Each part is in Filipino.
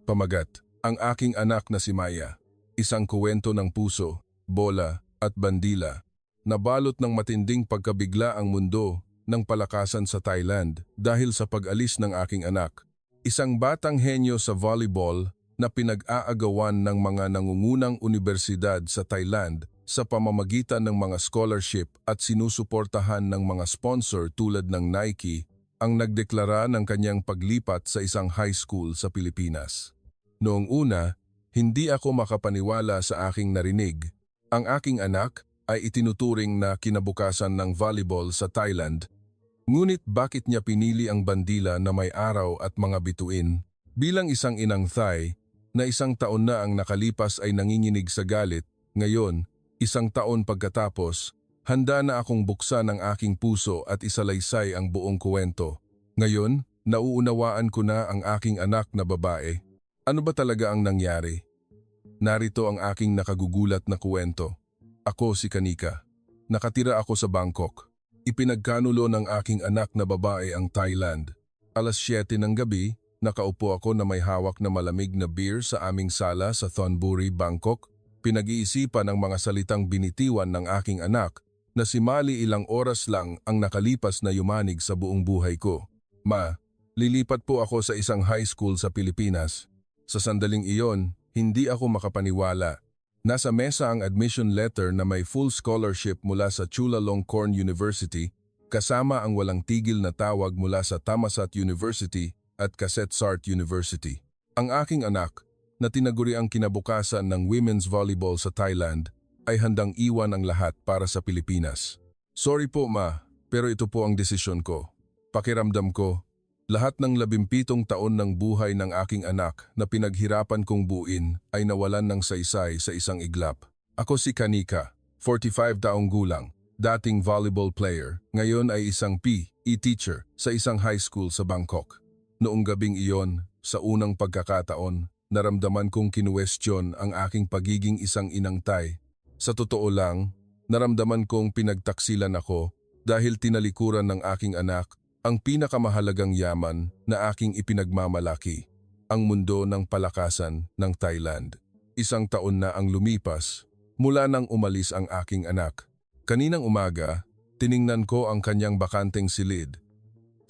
Pamagat, ang aking anak na si Maya, isang kuwento ng puso, bola at bandila, nabalot ng matinding pagkabigla ang mundo ng palakasan sa Thailand dahil sa pag-alis ng aking anak. Isang batang henyo sa volleyball na pinag-aagawan ng mga nangungunang unibersidad sa Thailand sa pamamagitan ng mga scholarship at sinusuportahan ng mga sponsor tulad ng Nike, ang nagdeklara ng kanyang paglipat sa isang high school sa Pilipinas. Noong una, hindi ako makapaniwala sa aking narinig. Ang aking anak ay itinuturing na kinabukasan ng volleyball sa Thailand. Ngunit bakit niya pinili ang bandila na may araw at mga bituin? Bilang isang inang Thai, na isang taon na ang nakalipas ay nanginginig sa galit, ngayon, isang taon pagkatapos, handa na akong buksan ang aking puso at isalaysay ang buong kuwento. Ngayon, nauunawaan ko na ang aking anak na babae. Ano ba talaga ang nangyari? Narito ang aking nakagugulat na kuwento. Ako si Kanika. Nakatira ako sa Bangkok. Ipinagkanulo ng aking anak na babae ang Thailand. Alas 7 ng gabi, nakaupo ako na may hawak na malamig na beer sa aming sala sa Thonburi, Bangkok. Pinag-iisipan ang mga salitang binitiwan ng aking anak na si Mali ilang oras lang ang nakalipas na yumanig sa buong buhay ko. Ma, lilipat po ako sa isang high school sa Pilipinas. Sa sandaling iyon, hindi ako makapaniwala. Nasa mesa ang admission letter na may full scholarship mula sa Chulalongkorn University, kasama ang walang tigil na tawag mula sa Thammasat University at Kasetsart University. Ang aking anak, na tinaguri ang kinabukasan ng women's volleyball sa Thailand, ay handang iwan ang lahat para sa Pilipinas. Sorry po ma, pero ito po ang desisyon ko. Pakiramdam ko, lahat ng 17 taon ng buhay ng aking anak na pinaghirapan kong buuin ay nawalan ng saysay sa isang iglap. Ako si Kanika, 45 taong gulang, dating volleyball player, ngayon ay isang PE teacher sa isang high school sa Bangkok. Noong gabing iyon, sa unang pagkakataon, naramdaman kong kinuwestiyon ang aking pagiging isang inang Thai. Sa totoo lang, naramdaman kong pinagtaksilan ako dahil tinalikuran ng aking anak ang pinakamahalagang yaman na aking ipinagmamalaki, ang mundo ng palakasan ng Thailand. Isang taon na ang lumipas mula nang umalis ang aking anak. Kaninang umaga, tiningnan ko ang kanyang bakanteng silid.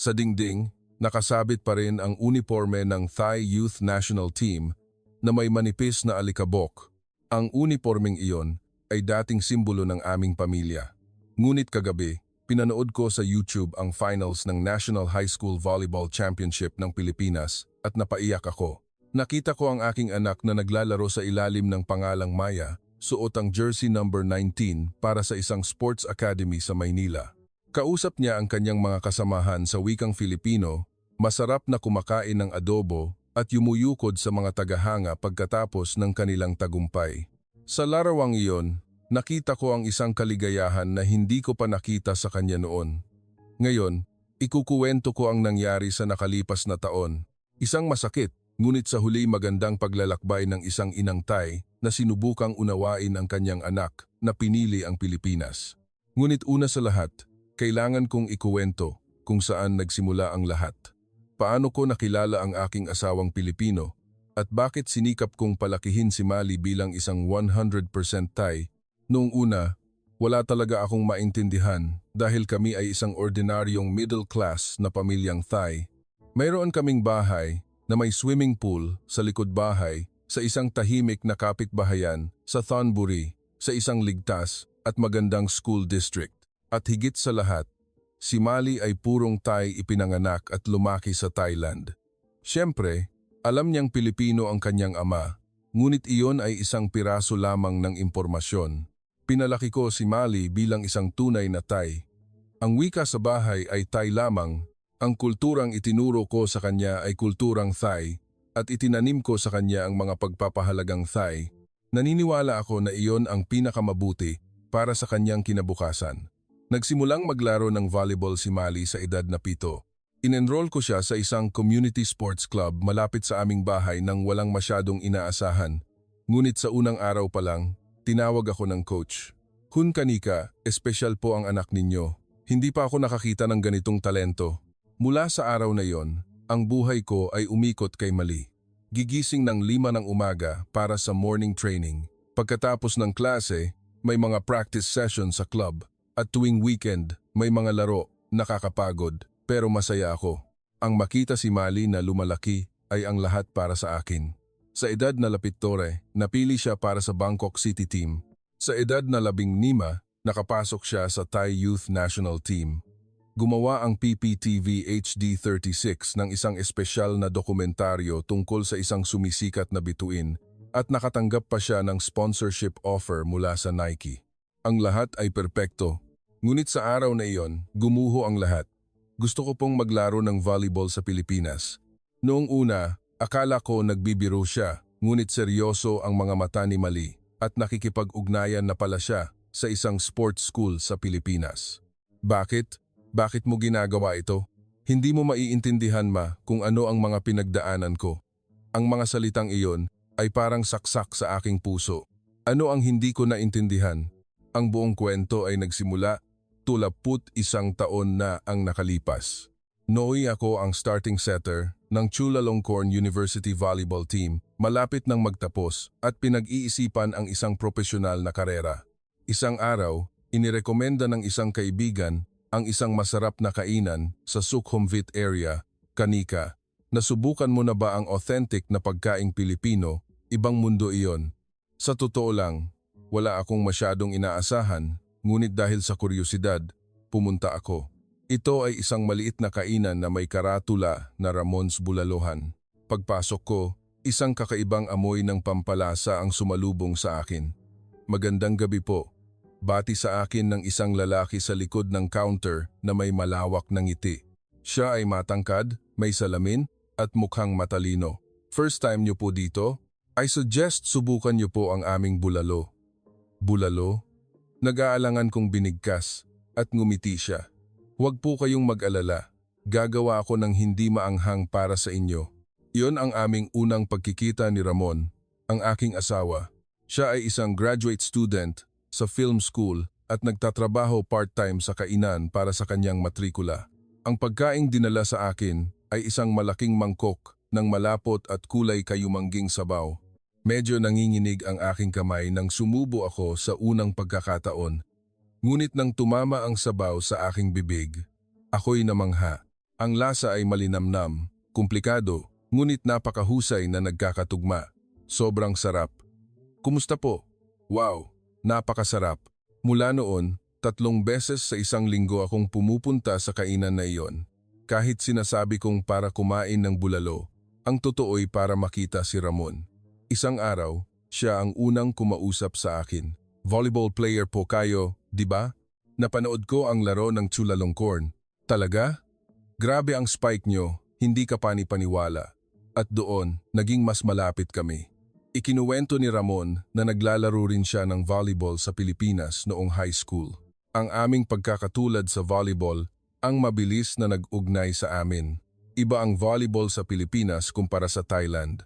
Sa dingding, nakasabit pa rin ang uniforme ng Thai Youth National Team na may manipis na alikabok. Ang uniformeng iyon ay dating simbolo ng aming pamilya. Ngunit kagabi, pinanood ko sa YouTube ang finals ng National High School Volleyball Championship ng Pilipinas at napaiyak ako. Nakita ko ang aking anak na naglalaro sa ilalim ng pangalang Maya, suot ang jersey number 19 para sa isang sports academy sa Maynila. Kausap niya ang kanyang mga kasamahan sa wikang Filipino, masarap na kumakain ng adobo at yumuyukod sa mga tagahanga pagkatapos ng kanilang tagumpay. Sa larawang iyon, nakita ko ang isang kaligayahan na hindi ko pa nakita sa kanya noon. Ngayon, ikukuwento ko ang nangyari sa nakalipas na taon. Isang masakit, ngunit sa huli magandang paglalakbay ng isang inang Thai na sinubukang unawain ang kanyang anak na pinili ang Pilipinas. Ngunit una sa lahat, kailangan kong ikuwento kung saan nagsimula ang lahat. Paano ko nakilala ang aking asawang Pilipino at bakit sinikap kong palakihin si Mali bilang isang 100% Thai. Noong una, wala talaga akong maintindihan dahil kami ay isang ordinaryong middle class na pamilyang Thai. Mayroon kaming bahay na may swimming pool sa likod bahay sa isang tahimik na kapitbahayan sa Thonburi, sa isang ligtas at magandang school district. At higit sa lahat, si Mali ay purong Thai ipinanganak at lumaki sa Thailand. Siyempre, alam niyang Pilipino ang kanyang ama, ngunit iyon ay isang piraso lamang ng impormasyon. Pinalaki ko si Mali bilang isang tunay na Thai. Ang wika sa bahay ay Thai lamang, ang kulturang itinuro ko sa kanya ay kulturang Thai, at itinanim ko sa kanya ang mga pagpapahalagang Thai. Naniniwala ako na iyon ang pinakamabuti para sa kanyang kinabukasan. Nagsimulang maglaro ng volleyball si Mali sa edad na 7. In-enroll ko siya sa isang community sports club malapit sa aming bahay nang walang masyadong inaasahan. Ngunit sa unang araw pa lang, tinawag ako ng coach. Hun Kanika, espesyal po ang anak ninyo. Hindi pa ako nakakita ng ganitong talento. Mula sa araw na yon, ang buhay ko ay umikot kay Mali. gigising ng 5 ng umaga para sa morning training. Pagkatapos ng klase, may mga practice session sa club. At tuwing weekend, may mga laro, nakakapagod, pero masaya ako. Ang makita si Mali na lumalaki ay ang lahat para sa akin. Sa edad na 12, napili siya para sa Bangkok City Team. Sa edad na 15, nakapasok siya sa Thai Youth National Team. Gumawa ang PPTV HD36 ng isang espesyal na dokumentaryo tungkol sa isang sumisikat na bituin at nakatanggap pa siya ng sponsorship offer mula sa Nike. Ang lahat ay perpekto, ngunit sa araw na iyon, gumuho ang lahat. Gusto ko pong maglaro ng volleyball sa Pilipinas. Noong una, akala ko nagbibiro siya, ngunit seryoso ang mga mata ni Mali at nakikipag-ugnayan na pala siya sa isang sports school sa Pilipinas. Bakit? Bakit mo ginagawa ito? Hindi mo maiintindihan kung ano ang mga pinagdaanan ko. Ang mga salitang iyon ay parang saksak sa aking puso. Ano ang hindi ko naintindihan? Ang buong kwento ay nagsimula 21 taon na ang nakalipas. Nooy ako ang starting setter ng Chulalongkorn University Volleyball Team malapit nang magtapos at pinag-iisipan ang isang profesional na karera. Isang araw, inirekomenda ng isang kaibigan ang isang masarap na kainan sa Sukhumvit area, Kanika. Nasubukan mo na ba ang authentic na pagkaing Pilipino? Ibang mundo iyon. Sa totoo lang, wala akong masyadong inaasahan, ngunit dahil sa kuryosidad, pumunta ako. Ito ay isang maliit na kainan na may karatula na Ramon's Bulalohan. Pagpasok ko, isang kakaibang amoy ng pampalasa ang sumalubong sa akin. Magandang gabi po. Bati sa akin ng isang lalaki sa likod ng counter na may malawak na ngiti. Siya ay matangkad, may salamin, at mukhang matalino. First time niyo po dito? I suggest subukan niyo po ang aming bulalo. Bulalo? Nag-aalangan kong binigkas at ngumiti siya. Huwag po kayong mag-alala. Gagawa ako ng hindi maanghang para sa inyo. Iyon ang aming unang pagkikita ni Ramon, ang aking asawa. Siya ay isang graduate student sa film school at nagtatrabaho part-time sa kainan para sa kanyang matrikula. Ang pagkaing dinala sa akin ay isang malaking mangkok ng malapot at kulay kayumangging sabaw. Medyo nanginginig ang aking kamay nang sumubo ako sa unang pagkakataon. Ngunit nang tumama ang sabaw sa aking bibig, ako'y namangha. Ang lasa ay malinamnam, komplikado, ngunit napakahusay na nagkakatugma. Sobrang sarap. Kumusta po? Wow, napakasarap. Mula noon, 3 beses sa isang linggo akong pumupunta sa kainan na iyon. Kahit sinasabi kong para kumain ng bulalo, ang totoo'y para makita si Ramon. Isang araw, siya ang unang kumausap sa akin. Volleyball player po kayo, di ba? Napanood ko ang laro ng Chulalongkorn. Talaga? Grabe ang spike nyo, hindi ka panipaniwala. At doon, naging mas malapit kami. Ikinuwento ni Ramon na naglalaro rin siya ng volleyball sa Pilipinas noong high school. Ang aming pagkakatulad sa volleyball ang mabilis na nag-ugnay sa amin. Iba ang volleyball sa Pilipinas kumpara sa Thailand.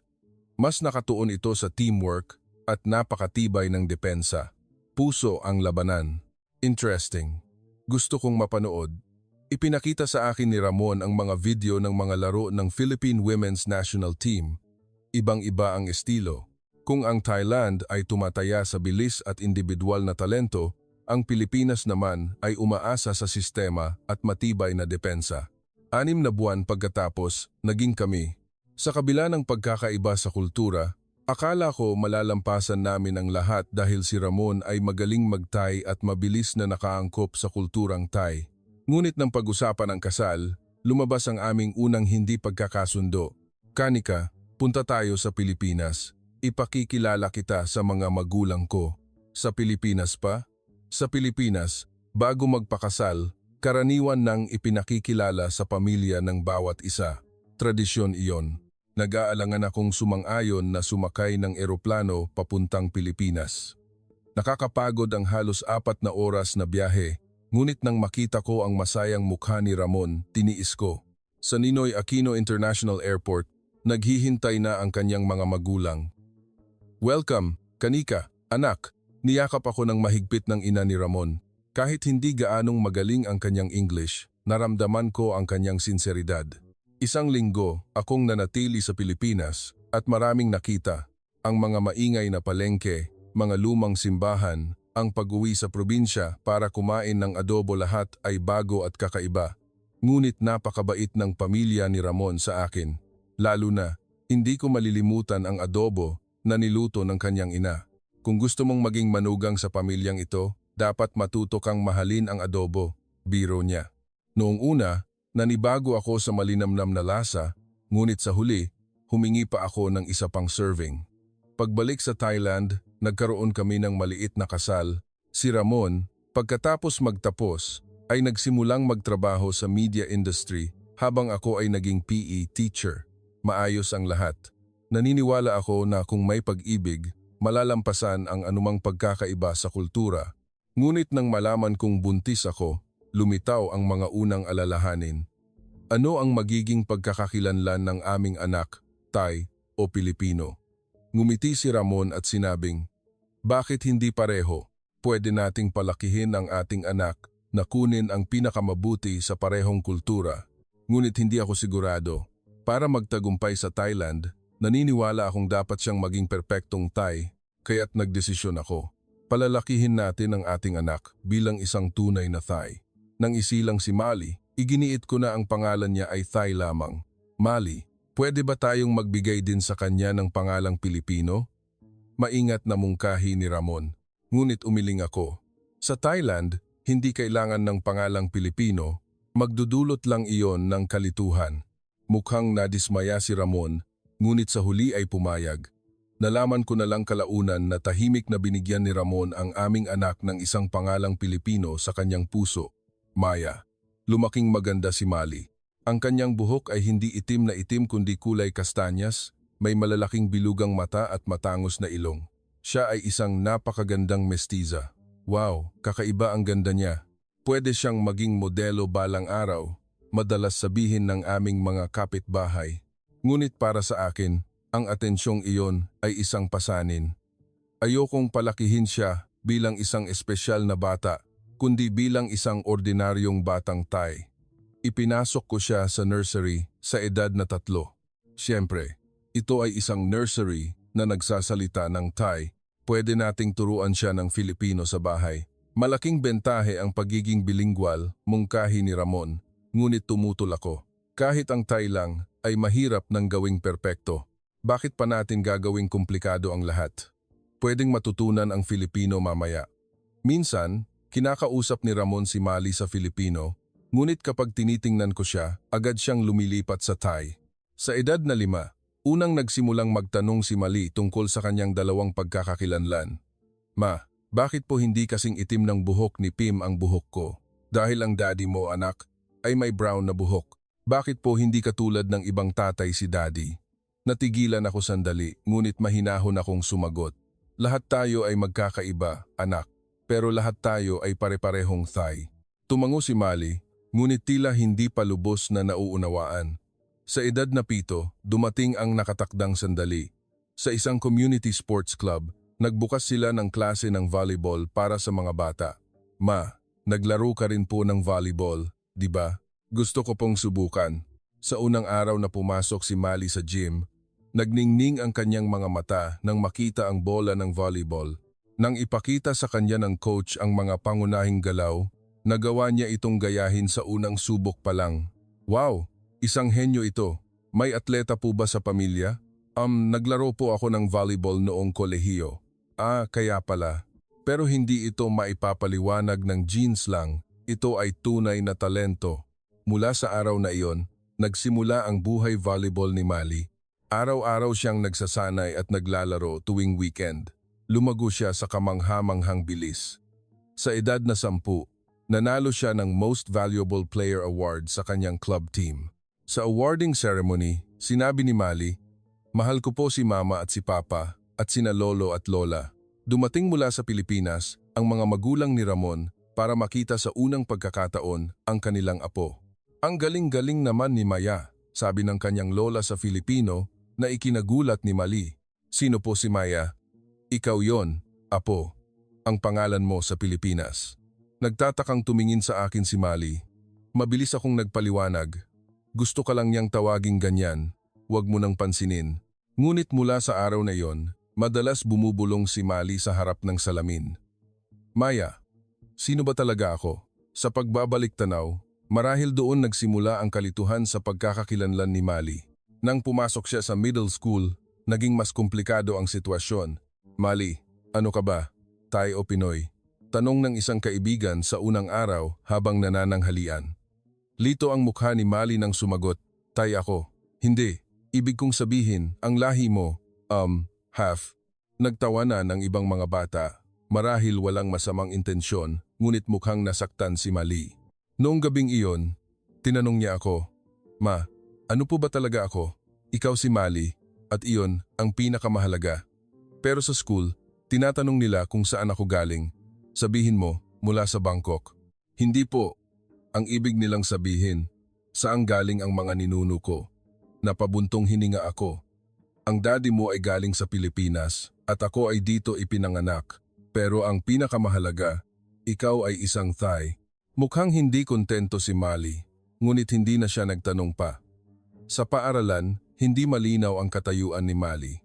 Mas nakatuon ito sa teamwork at napakatibay ng depensa. Puso ang labanan. Interesting. Gusto kong mapanood. Ipinakita sa akin ni Ramon ang mga video ng mga laro ng Philippine Women's National Team. Ibang-iba ang estilo. Kung ang Thailand ay tumataya sa bilis at individual na talento, ang Pilipinas naman ay umaasa sa sistema at matibay na depensa. 6 na buwan pagkatapos, naging kami. Sa kabila ng pagkakaiba sa kultura, akala ko malalampasan namin ang lahat dahil si Ramon ay magaling mag-Thai at mabilis na nakaangkop sa kulturang Thai. Ngunit nang pag-usapan ang kasal, lumabas ang aming unang hindi pagkakasundo. Kanika, punta tayo sa Pilipinas. Ipakikilala kita sa mga magulang ko. Sa Pilipinas pa? Sa Pilipinas, bago magpakasal, karaniwan nang ipinakikilala sa pamilya ng bawat isa. Tradisyon iyon. Nag-aalangan akong sumang-ayon na sumakay ng eroplano papuntang Pilipinas. Nakakapagod ang halos 4 na oras na biyahe, ngunit nang makita ko ang masayang mukha ni Ramon, tiniis ko. Sa Ninoy Aquino International Airport, naghihintay na ang kanyang mga magulang. Welcome, Kanika, anak. Niyakap ako ng mahigpit ng ina ni Ramon. Kahit hindi gaanong magaling ang kanyang English, naramdaman ko ang kanyang sinseridad. 1 linggo, akong nanatili sa Pilipinas At maraming nakita, ang mga maingay na palengke, mga lumang simbahan, ang pag-uwi sa probinsya para kumain ng adobo lahat ay bago at kakaiba. Ngunit napakabait ng pamilya ni Ramon sa akin. Lalo na, hindi ko malilimutan ang adobo na niluto ng kanyang ina. Kung gusto mong maging manugang sa pamilyang ito, dapat matuto kang mahalin ang adobo, biro niya. Noong una, nanibago ako sa malinamnam na lasa, ngunit sa huli, humingi pa ako ng isa pang serving. Pagbalik sa Thailand, nagkaroon kami ng maliit na kasal. Si Ramon, pagkatapos magtapos, ay nagsimulang magtrabaho sa media industry habang ako ay naging PE teacher. Maayos ang lahat. Naniniwala ako na kung may pag-ibig, malalampasan ang anumang pagkakaiba sa kultura. Ngunit nang malaman kong buntis ako, lumitaw ang mga unang alalahanin. Ano ang magiging pagkakakilanlan ng aming anak, Thai o Pilipino? Ngumiti si Ramon at sinabing, "Bakit hindi pareho? Pwede nating palakihin ang ating anak na kunin ang pinakamabuti sa parehong kultura." Ngunit hindi ako sigurado. Para magtagumpay sa Thailand, naniniwala akong dapat siyang maging perpektong Thai, kaya't nagdesisyon ako. Palalakihin natin ang ating anak bilang isang tunay na Thai. Nang isilang si Mali, iginiit ko na ang pangalan niya ay Thai lamang. Mali, pwede ba tayong magbigay din sa kanya ng pangalang Pilipino? Maingat na mungkahi ni Ramon. Ngunit umiling ako. Sa Thailand, hindi kailangan ng pangalang Pilipino, magdudulot lang iyon ng kalituhan. Mukhang nadismaya si Ramon, ngunit sa huli ay pumayag. Nalaman ko na lang kalaunan na tahimik na binigyan ni Ramon ang aming anak ng isang pangalang Pilipino sa kanyang puso, Maya. Lumaking maganda si Mali. Ang kanyang buhok ay hindi itim na itim kundi kulay kastanyas, may malalaking bilugang mata at matangos na ilong. Siya ay isang napakagandang mestiza. Wow, kakaiba ang ganda niya. Pwede siyang maging modelo balang araw, madalas sabihin ng aming mga kapitbahay. Ngunit para sa akin, ang atensyong iyon ay isang pasanin. Ayokong palakihin siya bilang isang espesyal na bata, kundi bilang isang ordinaryong batang Thai. Ipinasok ko siya sa nursery sa edad na 3. Siyempre, ito ay isang nursery na nagsasalita ng Thai. Pwede nating turuan siya ng Filipino sa bahay. Malaking bentahe ang pagiging bilingual, mungkahi ni Ramon, ngunit tumutol ako. Kahit ang Thai lang ay mahirap ng gawing perpekto. Bakit pa natin gagawing komplikado ang lahat? Pwedeng matutunan ang Filipino mamaya. Minsan, kinakausap ni Ramon si Mali sa Filipino, ngunit kapag tinitingnan ko siya, agad siyang lumilipat sa Thai. Sa edad na 5, unang nagsimulang magtanong si Mali tungkol sa kanyang dalawang pagkakakilanlan. "Ma, bakit po hindi kasing itim ng buhok ni Pim ang buhok ko? Dahil ang daddy mo, anak, ay may brown na buhok. Bakit po hindi katulad ng ibang tatay si daddy?" Natigilan ako sandali, ngunit mahinahon akong sumagot. "Lahat tayo ay magkakaiba, anak, pero lahat tayo ay pare-parehong Thai." Tumango si Mali, ngunit tila hindi pa lubos na nauunawaan. Sa edad na 7, dumating ang nakatakdang sandali. Sa isang community sports club, nagbukas sila ng klase ng volleyball para sa mga bata. "Ma, naglaro ka rin po ng volleyball, di ba? Gusto ko pong subukan." Sa unang araw na pumasok si Mali sa gym, nagningning ang kanyang mga mata nang makita ang bola ng volleyball. Nang ipakita sa kanya ng coach ang mga pangunahing galaw, nagawa niya itong gayahin sa unang subok pa lang. "Wow, isang henyo ito. May atleta po ba sa pamilya?" Naglaro po ako ng volleyball noong kolehiyo." "Ah, kaya pala. Pero hindi ito maipapaliwanag ng genes lang. Ito ay tunay na talento." Mula sa araw na iyon, nagsimula ang buhay volleyball ni Mali. Araw-araw siyang nagsasanay at naglalaro tuwing weekend. Lumago siya sa kamangha-manghang bilis. Sa edad na 10, nanalo siya ng Most Valuable Player Award sa kanyang club team. Sa awarding ceremony, sinabi ni Mali, "Mahal ko po si Mama at si Papa at sina Lolo at Lola." Dumating mula sa Pilipinas ang mga magulang ni Ramon para makita sa unang pagkakataon ang kanilang apo. "Ang galing-galing naman ni Maya," sabi ng kanyang lola sa Filipino na ikinagulat ni Mali. "Sino po si Maya?" "Ikaw yon, apo. Ang pangalan mo sa Pilipinas." Nagtatakang tumingin sa akin si Mali. Mabilis akong nagpaliwanag. "Gusto ka lang niyang tawaging ganyan. Huwag mo nang pansinin. Ngunit mula sa araw na iyon, madalas bumubulong si Mali sa harap ng salamin. Maya, sino ba talaga ako? Sa pagbabalik tanaw, marahil doon nagsimula ang kalituhan sa pagkakakilanlan ni Mali. Nang pumasok siya sa middle school, naging mas komplikado ang sitwasyon. Mali, ano ka ba? Thai o Pinoy? Tanong ng isang kaibigan sa unang araw habang nanananghalian. Lito ang mukha ni Mali nang sumagot, Thai ako. Hindi, ibig kong sabihin, ang lahi mo, half. Nagtawanan ng ibang mga bata, marahil walang masamang intensyon, ngunit mukhang nasaktan si Mali. Noong gabing iyon, tinanong niya ako, Ma, ano po ba talaga ako? Ikaw si Mali, at iyon ang pinakamahalaga. Pero sa school, tinatanong nila kung saan ako galing. Sabihin mo, mula sa Bangkok. Hindi po. Ang ibig nilang sabihin, saan galing ang mga ninuno ko? Napabuntong hininga ako. Ang daddy mo ay galing sa Pilipinas at ako ay dito ipinanganak. Pero ang pinakamahalaga, ikaw ay isang Thai. Mukhang hindi kontento si Mali, ngunit hindi na siya nagtanong pa. Sa paaralan, hindi malinaw ang katayuan ni Mali.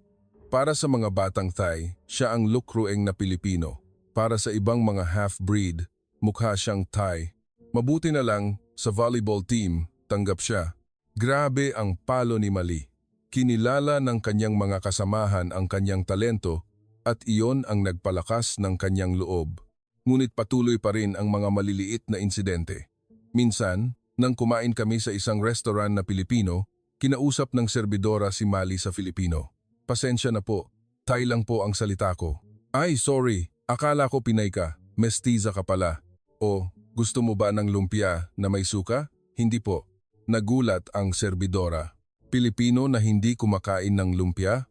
Para sa mga batang Thai, siya ang lukrueng na Pilipino. Para sa ibang mga half-breed, mukha siyang Thai. Mabuti na lang, sa volleyball team, tanggap siya. Grabe ang palo ni Mali. Kinilala ng kanyang mga kasamahan ang kanyang talento at iyon ang nagpalakas ng kanyang loob. Ngunit patuloy pa rin ang mga maliliit na insidente. Minsan, nang kumain kami sa isang restaurant na Pilipino, kinausap ng serbidora si Mali sa Filipino. Pasensya na po, Thai lang po ang salita ko. Ay, sorry. Akala ko Pinay ka, mestiza ka pala. O, gusto mo ba ng lumpia na may suka? Hindi po. Nagulat ang serbidora. Pilipino na hindi kumakain ng lumpia?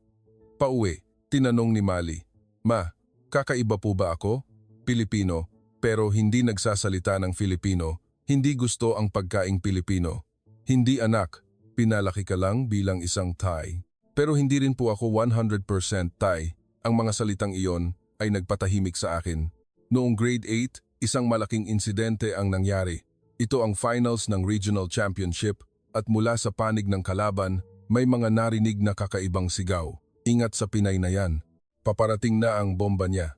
Pauwi, tinanong ni Mali. Ma, kakaiba po ba ako? Pilipino, pero hindi nagsasalita ng Filipino. Hindi gusto ang pagkaing Pilipino. Hindi anak, pinalaki ka lang bilang isang Thai. Pero hindi rin po ako 100% Thai. Ang mga salitang iyon ay nagpatahimik sa akin. Noong grade 8, isang malaking insidente ang nangyari. Ito ang finals ng regional championship at mula sa panig ng kalaban, may mga narinig na kakaibang sigaw. Ingat sa Pinay na yan. Paparating na ang bomba niya.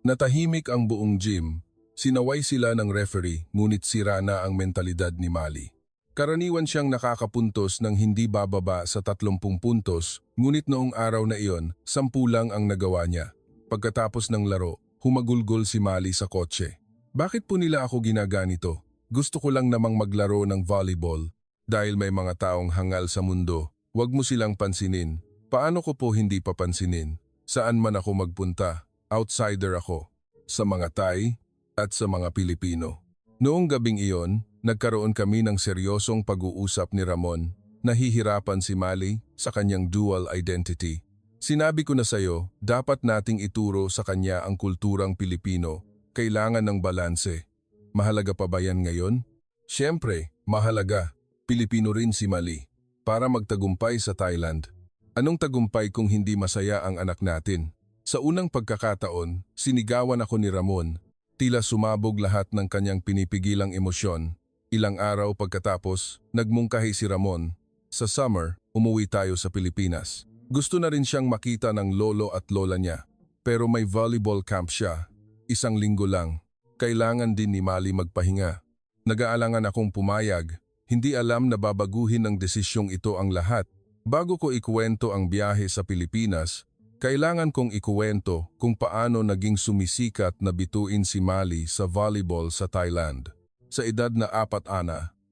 Natahimik ang buong gym. Sinaway sila ng referee ngunit sira na ang mentalidad ni Mali. Karaniwan siyang nakakapuntos ng hindi bababa sa 30 puntos, ngunit noong araw na iyon, 10 lang ang nagawa niya. Pagkatapos ng laro, humagulgol si Mali sa kotse. Bakit po nila ako ginaganito? Gusto ko lang namang maglaro ng volleyball. Dahil may mga taong hangal sa mundo, wag mo silang pansinin. Paano ko po hindi papansinin? Saan man ako magpunta, outsider ako. Sa mga Thai at sa mga Pilipino. Noong gabing iyon, nagkaroon kami ng seryosong pag-uusap ni Ramon. Nahihirapan si Mali sa kanyang dual identity. Sinabi ko na sa'yo, dapat nating ituro sa kanya ang kulturang Pilipino. Kailangan ng balanse. Mahalaga pa ba yan ngayon? Siyempre, mahalaga. Pilipino rin si Mali. Para magtagumpay sa Thailand. Anong tagumpay kung hindi masaya ang anak natin? Sa unang pagkakataon, sinigawan ako ni Ramon. Tila sumabog lahat ng kanyang pinipigilang emosyon. Ilang araw pagkatapos, nagmungkahi si Ramon. Sa summer, umuwi tayo sa Pilipinas. Gusto na rin siyang makita ng lolo at lola niya. Pero may volleyball camp siya. 1 linggo lang. Kailangan din ni Mali magpahinga. Nag-aalangan akong pumayag. Hindi alam na babaguhin ng desisyong ito ang lahat. Bago ko ikuwento ang biyahe sa Pilipinas, kailangan kong ikuwento kung paano naging sumisikat na bituin si Mali sa volleyball sa Thailand. Sa edad na 4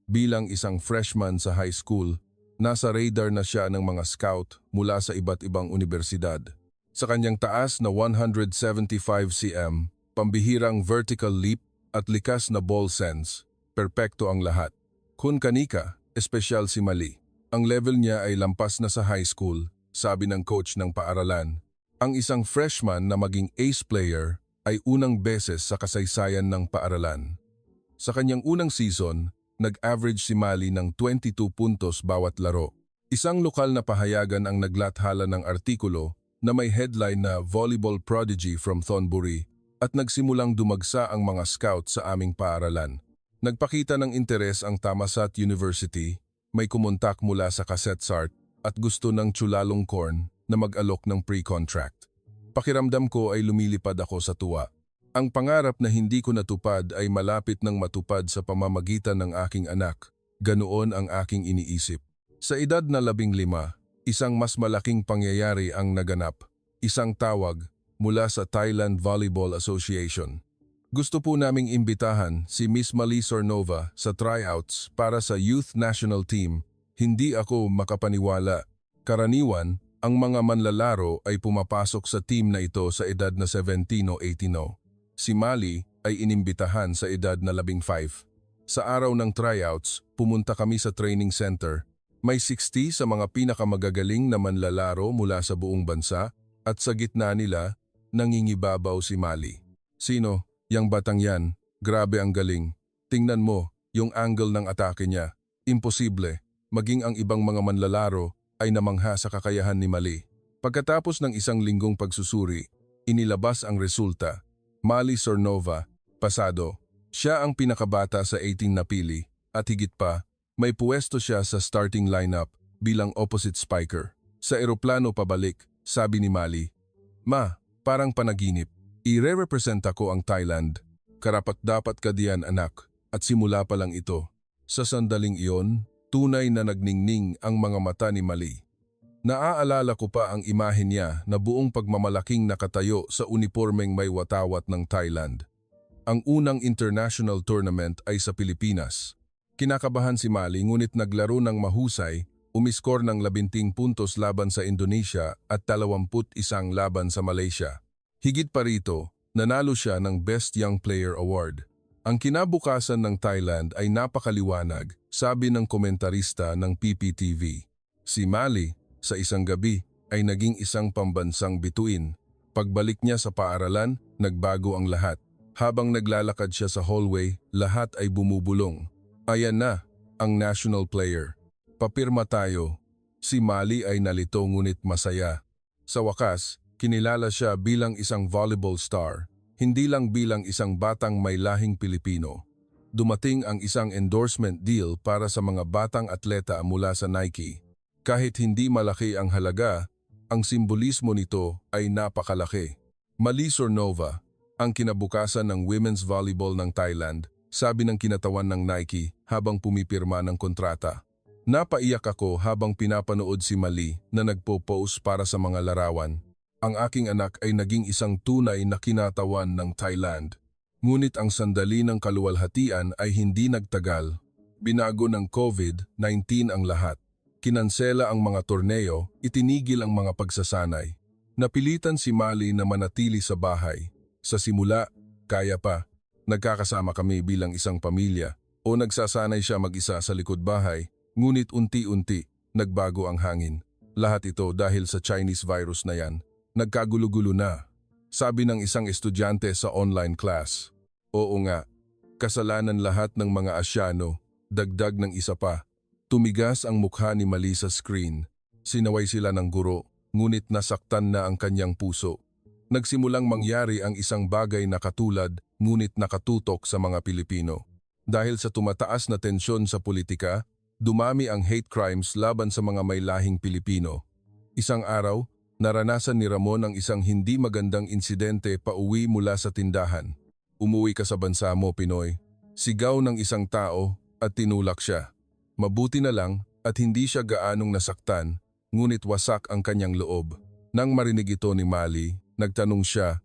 bilang isang freshman sa high school, nasa radar na siya ng mga scout mula sa iba't ibang universidad. Sa kanyang taas na 175 cm, pambihirang vertical leap at likas na ball sense, perpekto ang lahat. Kun kanika, espesyal si Mali. Ang level niya ay lampas na sa high school, sabi ng coach ng paaralan. Ang isang freshman na maging ace player ay unang beses sa kasaysayan ng paaralan. Sa kanyang unang season, nag-average si Mali ng 22 puntos bawat laro. Isang lokal na pahayagan ang naglathala ng artikulo na may headline na Volleyball Prodigy from Thonburi at nagsimulang dumagsa ang mga scout sa aming paaralan. Nagpakita ng interes ang Thammasat University, may kumontak mula sa Kasetsart at gusto ng Chulalongkorn, na mag-alok ng pre-contract. Pakiramdam ko ay lumilipad ako sa tuwa. Ang pangarap na hindi ko natupad ay malapit ng matupad sa pamamagitan ng aking anak. Ganoon ang aking iniisip. Sa edad na 15, isang mas malaking pangyayari ang naganap. Isang tawag mula sa Thailand Volleyball Association. Gusto po naming imbitahan si Miss Mali Sornova sa tryouts para sa Youth National Team. Hindi ako makapaniwala. Karaniwan, ang mga manlalaro ay pumapasok sa team na ito sa edad na 17 o 18. Si Mali ay inimbitahan sa edad na 15. Sa araw ng tryouts, pumunta kami sa training center. May 60 sa mga pinakamagagaling na manlalaro mula sa buong bansa at sa gitna nila, nangingibabaw si Mali. Sino? Yang batang yan. Grabe ang galing. Tingnan mo, yung angle ng atake niya. Imposible. Maging ang ibang mga manlalaro ay namangha sa kakayahan ni Mali. Pagkatapos ng isang linggong pagsusuri, inilabas ang resulta. Mali Sornova, pasado. Siya ang pinakabata sa 18 na pili at higit pa, may puwesto siya sa starting lineup bilang opposite spiker. Sa eroplano pabalik, sabi ni Mali, "Ma, parang panaginip. Ire-represent ako ang Thailand. Karapat-dapat ka diyan, anak." At simula pa lang ito. Sa sandaling iyon, tunay na nagningning ang mga mata ni Mali. Naaalala ko pa ang imahe niya na buong pagmamalaking nakatayo sa unipormeng may watawat ng Thailand. Ang unang international tournament ay sa Pilipinas. Kinakabahan si Mali ngunit naglaro ng mahusay, umiskor ng 11 puntos laban sa Indonesia at 21 laban sa Malaysia. Higit pa rito, nanalo siya ng Best Young Player Award. Ang kinabukasan ng Thailand ay napakaliwanag, sabi ng komentarista ng PPTV. Si Mali, sa isang gabi, ay naging isang pambansang bituin. Pagbalik niya sa paaralan, nagbago ang lahat. Habang naglalakad siya sa hallway, lahat ay bumubulong. Ayan na, ang national player. Papirma tayo. Si Mali ay nalito ngunit masaya. Sa wakas, kinilala siya bilang isang volleyball star, hindi lang bilang isang batang may lahing Pilipino. Dumating ang isang endorsement deal para sa mga batang atleta mula sa Nike. Kahit hindi malaki ang halaga, ang simbolismo nito ay napakalaki. Mali Sornova, ang kinabukasan ng women's volleyball ng Thailand, sabi ng kinatawan ng Nike habang pumipirma ng kontrata. Napaiyak ako habang pinapanood si Mali na nagpo-pose para sa mga larawan. Ang aking anak ay naging isang tunay na kinatawan ng Thailand. Ngunit ang sandali ng kaluwalhatian ay hindi nagtagal. Binago ng COVID-19 ang lahat. Kinansela ang mga torneo, itinigil ang mga pagsasanay. Napilitan si Mali na manatili sa bahay. Sa simula, kaya pa. Nagkakasama kami bilang isang pamilya o nagsasanay siya mag-isa sa likod bahay, ngunit unti-unti nagbago ang hangin. Lahat ito dahil sa Chinese virus na yan. Nagkagulo-gulo na, sabi ng isang estudyante sa online class. Oo nga, kasalanan lahat ng mga Asyano, dagdag ng isa pa. Tumigas ang mukha ni Mali sa screen. Sinaway sila ng guro, ngunit nasaktan na ang kanyang puso. Nagsimulang mangyari ang isang bagay na katulad, ngunit nakatutok sa mga Pilipino. Dahil sa tumataas na tensyon sa politika, dumami ang hate crimes laban sa mga may lahing Pilipino. Isang araw, naranasan ni Ramon ang isang hindi magandang insidente pauwi mula sa tindahan. Umuwi ka sa bansa mo, Pinoy. Sigaw ng isang tao at tinulak siya. Mabuti na lang at hindi siya gaanong nasaktan, ngunit wasak ang kanyang loob. Nang marinig ito ni Mali, nagtanong siya,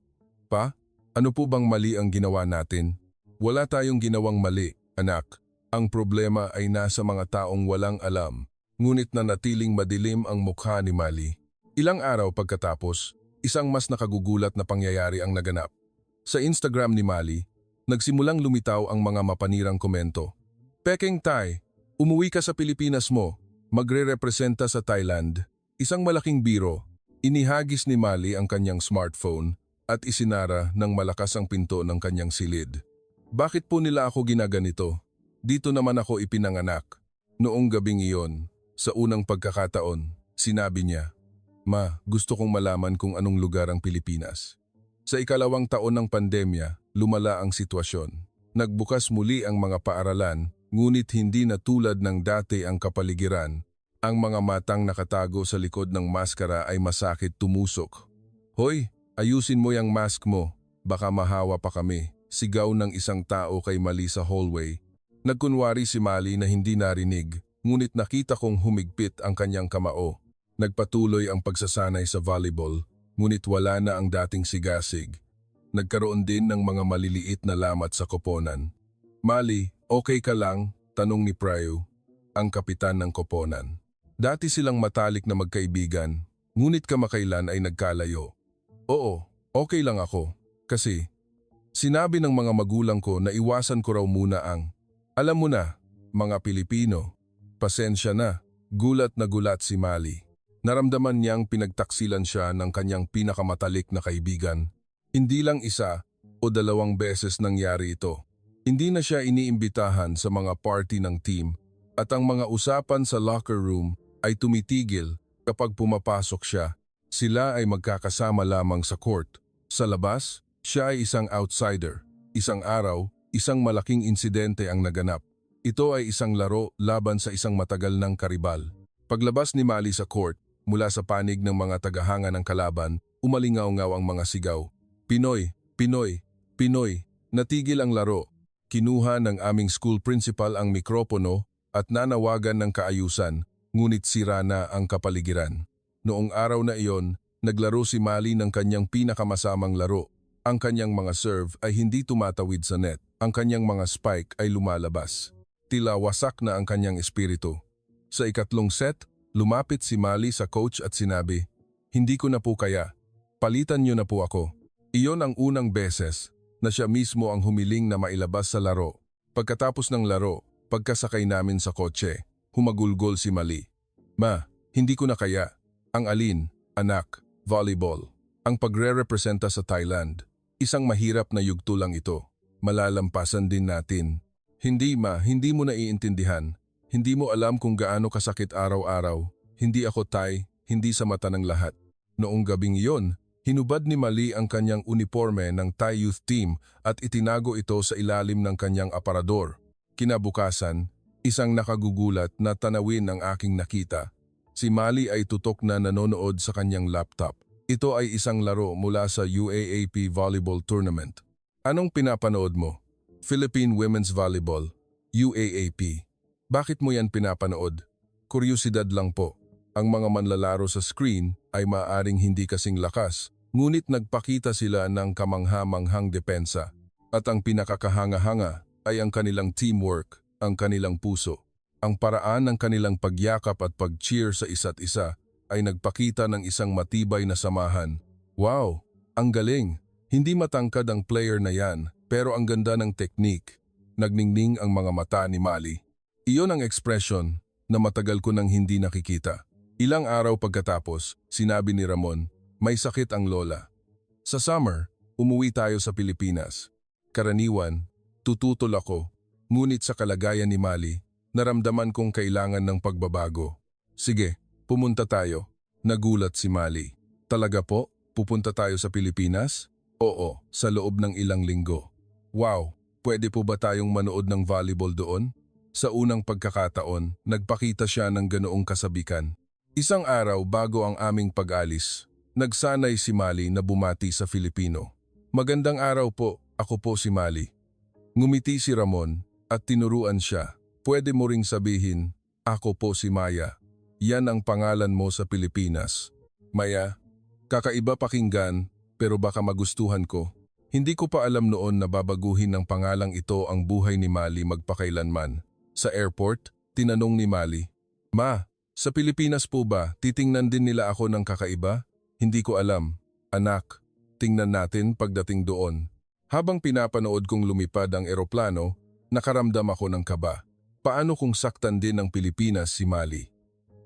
"Pa, ano po bang mali ang ginawa natin?" "Wala tayong ginawang mali, anak. Ang problema ay nasa mga taong walang alam." Ngunit nanatiling madilim ang mukha ni Mali. Ilang araw pagkatapos, isang mas nakagugulat na pangyayari ang naganap. Sa Instagram ni Mali, nagsimulang lumitaw ang mga mapanirang komento. "Pekeng Thai, umuwi ka sa Pilipinas mo, magre-representa sa Thailand." Isang malaking biro, inihagis ni Mali ang kanyang smartphone at isinara ng malakas ang pinto ng kanyang silid. "Bakit po nila ako ginaganito? Dito naman ako ipinanganak." Noong gabing iyon, sa unang pagkakataon, sinabi niya, "Ma, gusto kong malaman kung anong lugar ang Pilipinas." Sa ikalawang taon ng pandemya, lumala ang sitwasyon. Nagbukas muli ang mga paaralan, ngunit hindi na tulad ng dati ang kapaligiran. Ang mga matang nakatago sa likod ng maskara ay masakit tumusok. "Hoy, ayusin mo yung mask mo. Baka mahawa pa kami." Sigaw ng isang tao kay Mali sa hallway. Nagkunwari si Mali na hindi narinig, ngunit nakita kong humigpit ang kanyang kamao. Nagpatuloy ang pagsasanay sa volleyball, ngunit wala na ang dating sigasig. Nagkaroon din ng mga maliliit na lamat sa koponan. "Mali, okay ka lang?" tanong ni Pryo, ang kapitan ng koponan. Dati silang matalik na magkaibigan, ngunit kamakailan ay nagkalayo. "Oo, okay lang ako. Kasi sinabi ng mga magulang ko na iwasan ko raw muna ang, alam mo na, mga Pilipino." "Pasensya na." Gulat na gulat si Mali. Naramdaman niyang pinagtaksilan siya ng kanyang pinakamatalik na kaibigan. Hindi lang isa o dalawang beses nangyari ito. Hindi na siya iniimbitahan sa mga party ng team at ang mga usapan sa locker room ay tumitigil kapag pumapasok siya. Sila ay magkakasama lamang sa court. Sa labas, siya ay isang outsider. Isang araw, isang malaking insidente ang naganap. Ito ay isang laro laban sa isang matagal ng karibal. Paglabas ni Mali sa court, mula sa panig ng mga tagahanga ng kalaban, umalingaw-ngaw ang mga sigaw. "Pinoy! Pinoy! Pinoy!" Natigil ang laro. Kinuha ng aming school principal ang mikropono at nanawagan ng kaayusan, ngunit sira na ang kapaligiran. Noong araw na iyon, naglaro si Mali ng kanyang pinakamasamang laro. Ang kanyang mga serve ay hindi tumatawid sa net. Ang kanyang mga spike ay lumalabas. Tila wasak na ang kanyang espiritu. Sa ikatlong set, lumapit si Mali sa coach at sinabi, "Hindi ko na po kaya. Palitan niyo na po ako." Iyon ang unang beses na siya mismo ang humiling na mailabas sa laro. Pagkatapos ng laro, pagkasakay namin sa kotse, humagulgol si Mali. "Ma, hindi ko na kaya." "Ang alin, anak?" "Volleyball. Ang pagre-representa sa Thailand. Isang mahirap na yugto lang ito. Malalampasan din natin." "Hindi ma, hindi mo naiintindihan. Hindi mo alam kung gaano kasakit araw-araw. Hindi ako Thai, hindi sa mata ng lahat." Noong gabing iyon, hinubad ni Mali ang kanyang uniforme ng Thai Youth Team at itinago ito sa ilalim ng kanyang aparador. Kinabukasan, isang nakagugulat na tanawin ang aking nakita. Si Mali ay tutok na nanonood sa kanyang laptop. Ito ay isang laro mula sa UAAP Volleyball Tournament. "Anong pinapanood mo?" "Philippine Women's Volleyball, UAAP." "Bakit mo yan pinapanood?" "Kuryusidad lang po. Ang mga manlalaro sa screen ay maaaring hindi kasing lakas, ngunit nagpakita sila ng kamangha-manghang depensa. At ang pinakakahanga-hanga ay ang kanilang teamwork, ang kanilang puso. Ang paraan ng kanilang pagyakap at pag-cheer sa isa't isa ay nagpakita ng isang matibay na samahan." "Wow, ang galing. Hindi matangkad ang player na yan, pero ang ganda ng technique." Nagningning ang mga mata ni Mali. Iyon ang ekspresyon na matagal ko nang hindi nakikita. Ilang araw pagkatapos, sinabi ni Ramon, "May sakit ang lola." Sa summer, umuwi tayo sa Pilipinas. Karaniwan, tututol ako, ngunit sa kalagayan ni Mali, naramdaman kong kailangan ng pagbabago. "Sige, pumunta tayo." Nagulat si Mali. "Talaga po? Pupunta tayo sa Pilipinas?" "Oo, sa loob ng ilang linggo." "Wow, pwede po ba tayong manood ng volleyball doon?" Sa unang pagkakataon, nagpakita siya ng ganoong kasabikan. Isang araw bago ang aming pag-alis, nagsanay si Mali na bumati sa Filipino. "Magandang araw po, ako po si Mali." Ngumiti si Ramon at tinuruan siya. "Pwede mo ring sabihin, ako po si Maya. Yan ang pangalan mo sa Pilipinas." "Maya, kakaiba pakinggan pero baka magustuhan ko." Hindi ko pa alam noon na babaguhin ng pangalang ito ang buhay ni Mali magpakailanman. Sa airport, tinanong ni Mali, "Ma, sa Pilipinas po ba titingnan din nila ako ng kakaiba?" "Hindi ko alam." "Anak, tingnan natin pagdating doon." Habang pinapanood kong lumipad ang eroplano, nakaramdam ako ng kaba. Paano kung saktan din ng Pilipinas si Mali?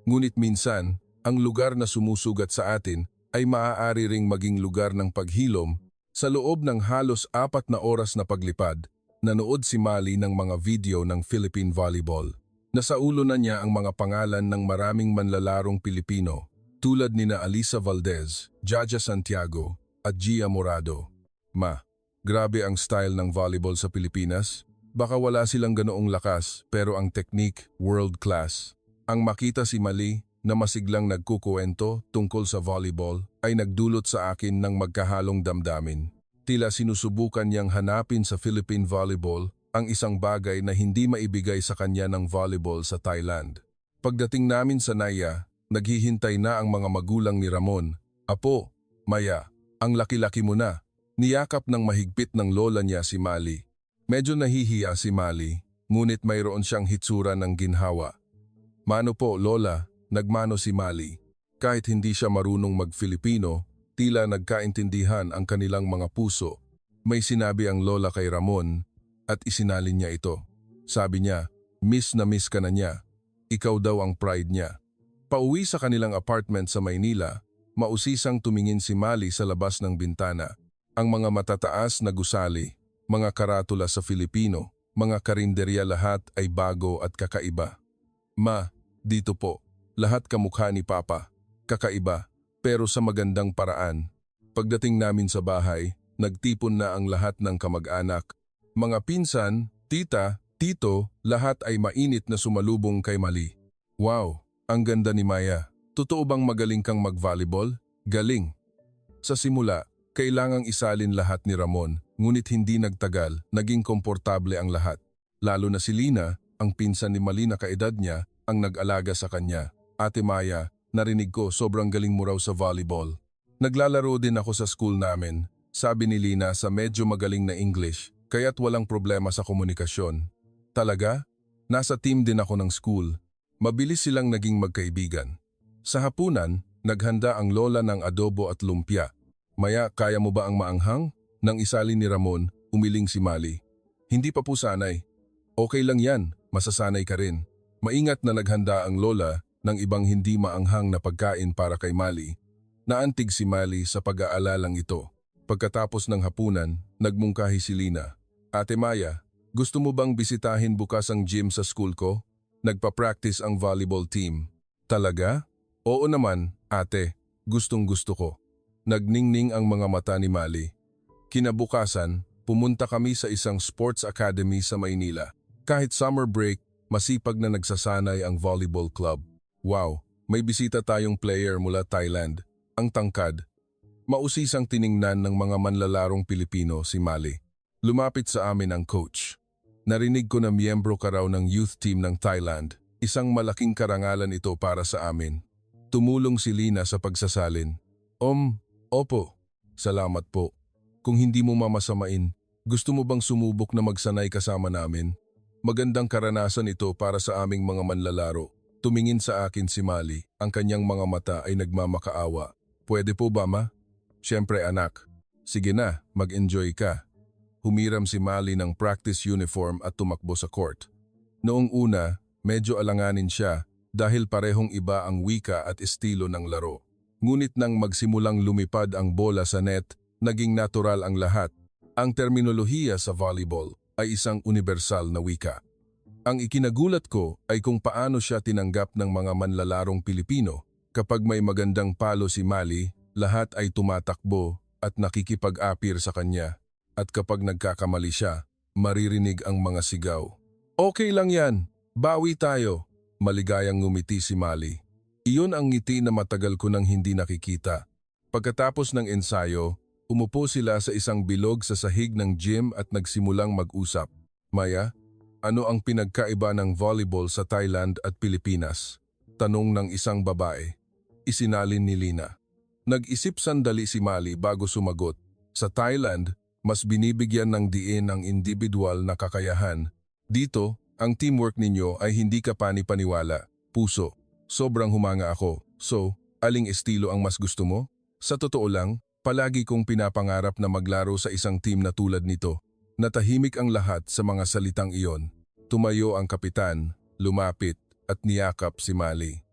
Ngunit minsan, ang lugar na sumusugat sa atin ay maaari ring maging lugar ng paghilom. Sa loob ng halos 4 na oras na paglipad, nanood si Mali ng mga video ng Philippine Volleyball. Nasa ulo na niya ang mga pangalan ng maraming manlalarong Pilipino tulad nina Alisa Valdez, Jaja Santiago at Gia Morado. "Ma, grabe ang style ng volleyball sa Pilipinas. Baka wala silang ganoong lakas pero ang technique world class." Ang makita si Mali na masiglang nagkukuwento tungkol sa volleyball ay nagdulot sa akin ng magkahalong damdamin. Tila sinusubukan niyang hanapin sa Philippine volleyball ang isang bagay na hindi maibigay sa kanya ng volleyball sa Thailand. Pagdating namin sa Naya, naghihintay na ang mga magulang ni Ramon. "Apo, Maya, ang laki-laki mo na." Niyakap ng mahigpit ng lola niya si Mali. Medyo nahihiya si Mali, ngunit mayroon siyang hitsura ng ginhawa. "Mano po, lola," nagmano si Mali. Kahit hindi siya marunong mag-Filipino, tila nagkaintindihan ang kanilang mga puso. May sinabi ang lola kay Ramon at isinalin niya ito. Sabi niya, miss na miss ka na niya. Ikaw daw ang pride niya. Pauwi sa kanilang apartment sa Maynila, mausisang tumingin si Mali sa labas ng bintana. Ang mga matataas na gusali, mga karatula sa Filipino, mga karinderya lahat ay bago at kakaiba. "Ma, dito po. Lahat kamukha ni Papa. Kakaiba, pero sa magandang paraan." Pagdating namin sa bahay, nagtipon na ang lahat ng kamag-anak. Mga pinsan, tita, tito, lahat ay mainit na sumalubong kay Mali. "Wow, ang ganda ni Maya. Totoo bang magaling kang mag-volleyball?" "Galing." Sa simula, kailangang isalin lahat ni Ramon, ngunit hindi nagtagal, naging komportable ang lahat. Lalo na si Lina, ang pinsan ni Mali na kaedad niya, ang nag-alaga sa kanya. "Ate Maya, narinig ko sobrang galing mo raw sa volleyball." "Naglalaro din ako sa school namin," sabi ni Lina sa medyo magaling na English, kaya't walang problema sa komunikasyon. "Talaga? Nasa team din ako ng school." Mabilis silang naging magkaibigan. Sa hapunan, naghanda ang lola ng adobo at lumpia. "Maya, kaya mo ba ang maanghang?" Nang isalin ni Ramon, umiling si Mali. "Hindi pa po sanay." "Okay lang yan, masasanay ka rin." Maingat na naghanda ang lola ng ibang hindi maanghang na pagkain para kay Mali. Naantig si Mali sa pag-aalalang ito. Pagkatapos ng hapunan, nagmungkahi si Lina. "Ate Maya, gusto mo bang bisitahin bukas ang gym sa school ko? Nagpa-practice ang volleyball team." "Talaga?" "Oo naman, ate. Gustong-gusto ko." Nagningning ang mga mata ni Mali. Kinabukasan, pumunta kami sa isang sports academy sa Maynila. Kahit summer break, masipag na nagsasanay ang volleyball club. Wow, may bisita tayong player mula Thailand. Ang tangkad. Mausisang tiningnan ng mga manlalarong Pilipino si Mali. Lumapit sa amin ang coach. "Narinig ko na miyembro ka raw ng youth team ng Thailand. Isang malaking karangalan ito para sa amin." Tumulong si Lina sa pagsasalin. Opo. Salamat po. Kung hindi mo mamasamain, gusto mo bang sumubok na magsanay kasama namin? Magandang karanasan ito para sa aming mga manlalaro." Tumingin sa akin si Mali, ang kanyang mga mata ay nagmamakaawa. "Pwede po ba, ma?" "Siyempre anak. Sige na, mag-enjoy ka." Humiram si Mali ng practice uniform at tumakbo sa court. Noong una, medyo alanganin siya dahil parehong iba ang wika at estilo ng laro. Ngunit nang magsimulang lumipad ang bola sa net, naging natural ang lahat. Ang terminolohiya sa volleyball ay isang universal na wika. Ang ikinagulat ko ay kung paano siya tinanggap ng mga manlalarong Pilipino. Kapag may magandang palo si Mali, lahat ay tumatakbo at nakikipag-apir sa kanya. At kapag nagkakamali siya, maririnig ang mga sigaw. "Okay lang yan, bawi tayo." Maligayang ngumiti si Mali. Iyon ang ngiti na matagal ko nang hindi nakikita. Pagkatapos ng ensayo, umupo sila sa isang bilog sa sahig ng gym at nagsimulang mag-usap. "Maya, ano ang pinagkaiba ng volleyball sa Thailand at Pilipinas?" Tanong ng isang babae. Isinalin ni Lina. Nag-isip sandali si Mali bago sumagot. "Sa Thailand, mas binibigyan ng diin ang individual na kakayahan. Dito, ang teamwork ninyo ay hindi ka pani-paniwala, puso. Sobrang humanga ako. So, aling estilo ang mas gusto mo?" Sa totoo lang, palagi kong pinapangarap na maglaro sa isang team na tulad nito. Natahimik ang lahat sa mga salitang iyon. Tumayo ang kapitan, lumapit at niyakap si Mali.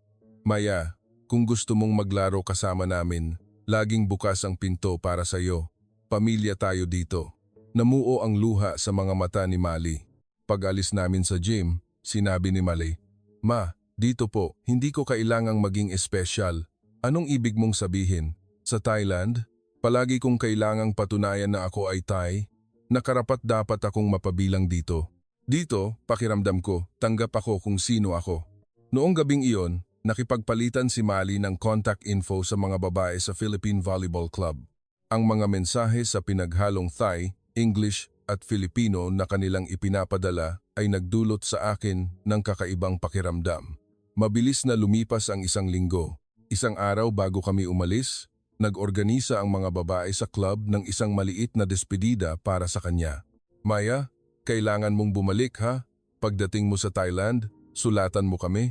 "Maya, kung gusto mong maglaro kasama namin, laging bukas ang pinto para sa iyo. Pamilya tayo dito." Namuo ang luha sa mga mata ni Mali. Pag-alis namin sa gym, sinabi ni Mali, "Ma, dito po, hindi ko kailangang maging espesyal." "Anong ibig mong sabihin?" "Sa Thailand, palagi kong kailangang patunayan na ako ay Thai, na karapat-dapat akong mapabilang dito. Dito, pakiramdam ko, tanggap ako kung sino ako." Noong gabing iyon, nakipagpalitan si Mali ng contact info sa mga babae sa Philippine Volleyball Club. Ang mga mensahe sa pinaghalong Thai, English at Filipino na kanilang ipinapadala ay nagdulot sa akin ng kakaibang pakiramdam. Mabilis na lumipas ang isang linggo. Isang araw bago kami umalis, nag-organisa ang mga babae sa club ng isang maliit na despedida para sa kanya. Maya, kailangan mong bumalik ha? Pagdating mo sa Thailand, sulatan mo kami.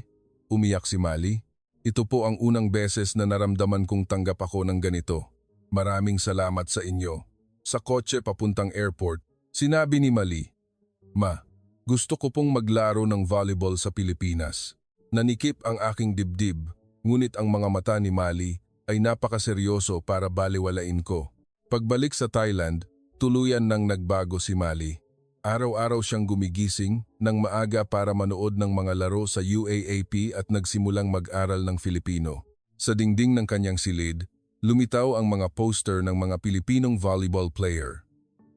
Umiyak si Mali. Ito po ang unang beses na naramdaman kong tanggap ako ng ganito. Maraming salamat sa inyo. Sa kotse papuntang airport, sinabi ni Mali, Ma, gusto ko pong maglaro ng volleyball sa Pilipinas. Nanikip ang aking dibdib, ngunit ang mga mata ni Mali ay napakaseryoso para baliwalain ko. Pagbalik sa Thailand, tuluyan nang nagbago si Mali. Araw-araw siyang gumigising ng maaga para manood ng mga laro sa UAAP at nagsimulang mag-aral ng Filipino. Sa dingding ng kanyang silid, lumitaw ang mga poster ng mga Pilipinong volleyball player.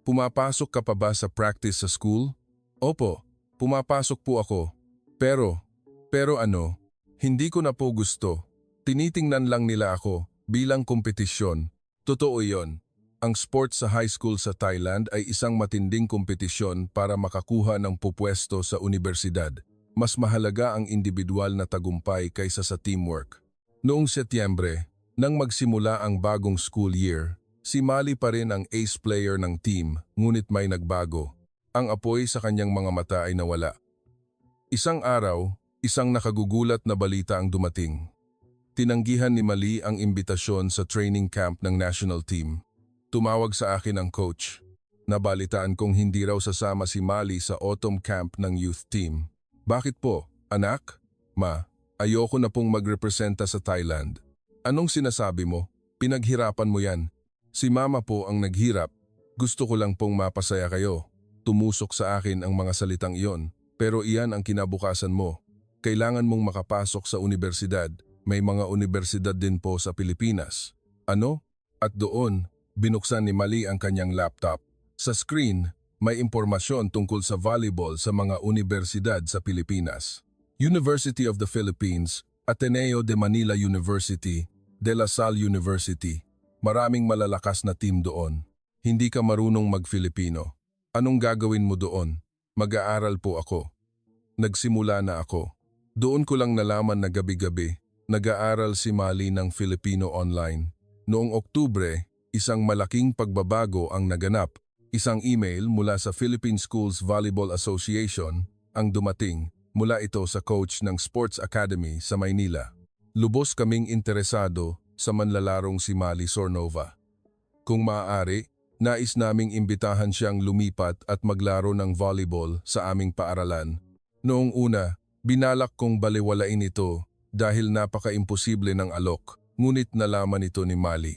Pumapasok ka pa ba sa practice sa school? Opo, pumapasok po ako. Pero ano, hindi ko na po gusto. Tinitingnan lang nila ako bilang kompetisyon. Totoo iyon. Ang sports sa high school sa Thailand ay isang matinding kompetisyon para makakuha ng pupwesto sa universidad. Mas mahalaga ang individual na tagumpay kaysa sa teamwork. Noong Setyembre, nang magsimula ang bagong school year, si Mali pa rin ang ace player ng team, ngunit may nagbago. Ang apoy sa kanyang mga mata ay nawala. Isang araw, isang nakagugulat na balita ang dumating. Tinanggihan ni Mali ang imbitasyon sa training camp ng national team. Tumawag sa akin ang coach. Nabalitaan kong hindi raw sasama si Mali sa autumn camp ng youth team. Bakit po, anak? Ma, ayoko na pong magrepresenta sa Thailand. Anong sinasabi mo? Pinaghirapan mo yan. Si mama po ang naghirap. Gusto ko lang pong mapasaya kayo. Tumusok sa akin ang mga salitang iyon. Pero iyan ang kinabukasan mo. Kailangan mong makapasok sa universidad. May mga universidad din po sa Pilipinas. Ano? At doon, binuksan ni Mali ang kanyang laptop. Sa screen, may impormasyon tungkol sa volleyball sa mga universidad sa Pilipinas. University of the Philippines, Ateneo de Manila University, De La Salle University. Maraming malalakas na team doon. Hindi ka marunong mag-Filipino. Anong gagawin mo doon? Mag-aaral po ako. Nagsimula na ako. Doon ko lang nalaman na gabi-gabi, nag-aaral si Mali ng Filipino online. Noong Oktubre, isang malaking pagbabago ang naganap. Isang email mula sa Philippine Schools Volleyball Association ang dumating mula ito sa coach ng Sports Academy sa Maynila. Lubos kaming interesado sa manlalarong si Mali Sornova. Kung maaari, nais naming imbitahan siyang lumipat at maglaro ng volleyball sa aming paaralan. Noong una, binalak kong baliwalain ito dahil napaka-imposible ng alok, ngunit nalaman ito ni Mali.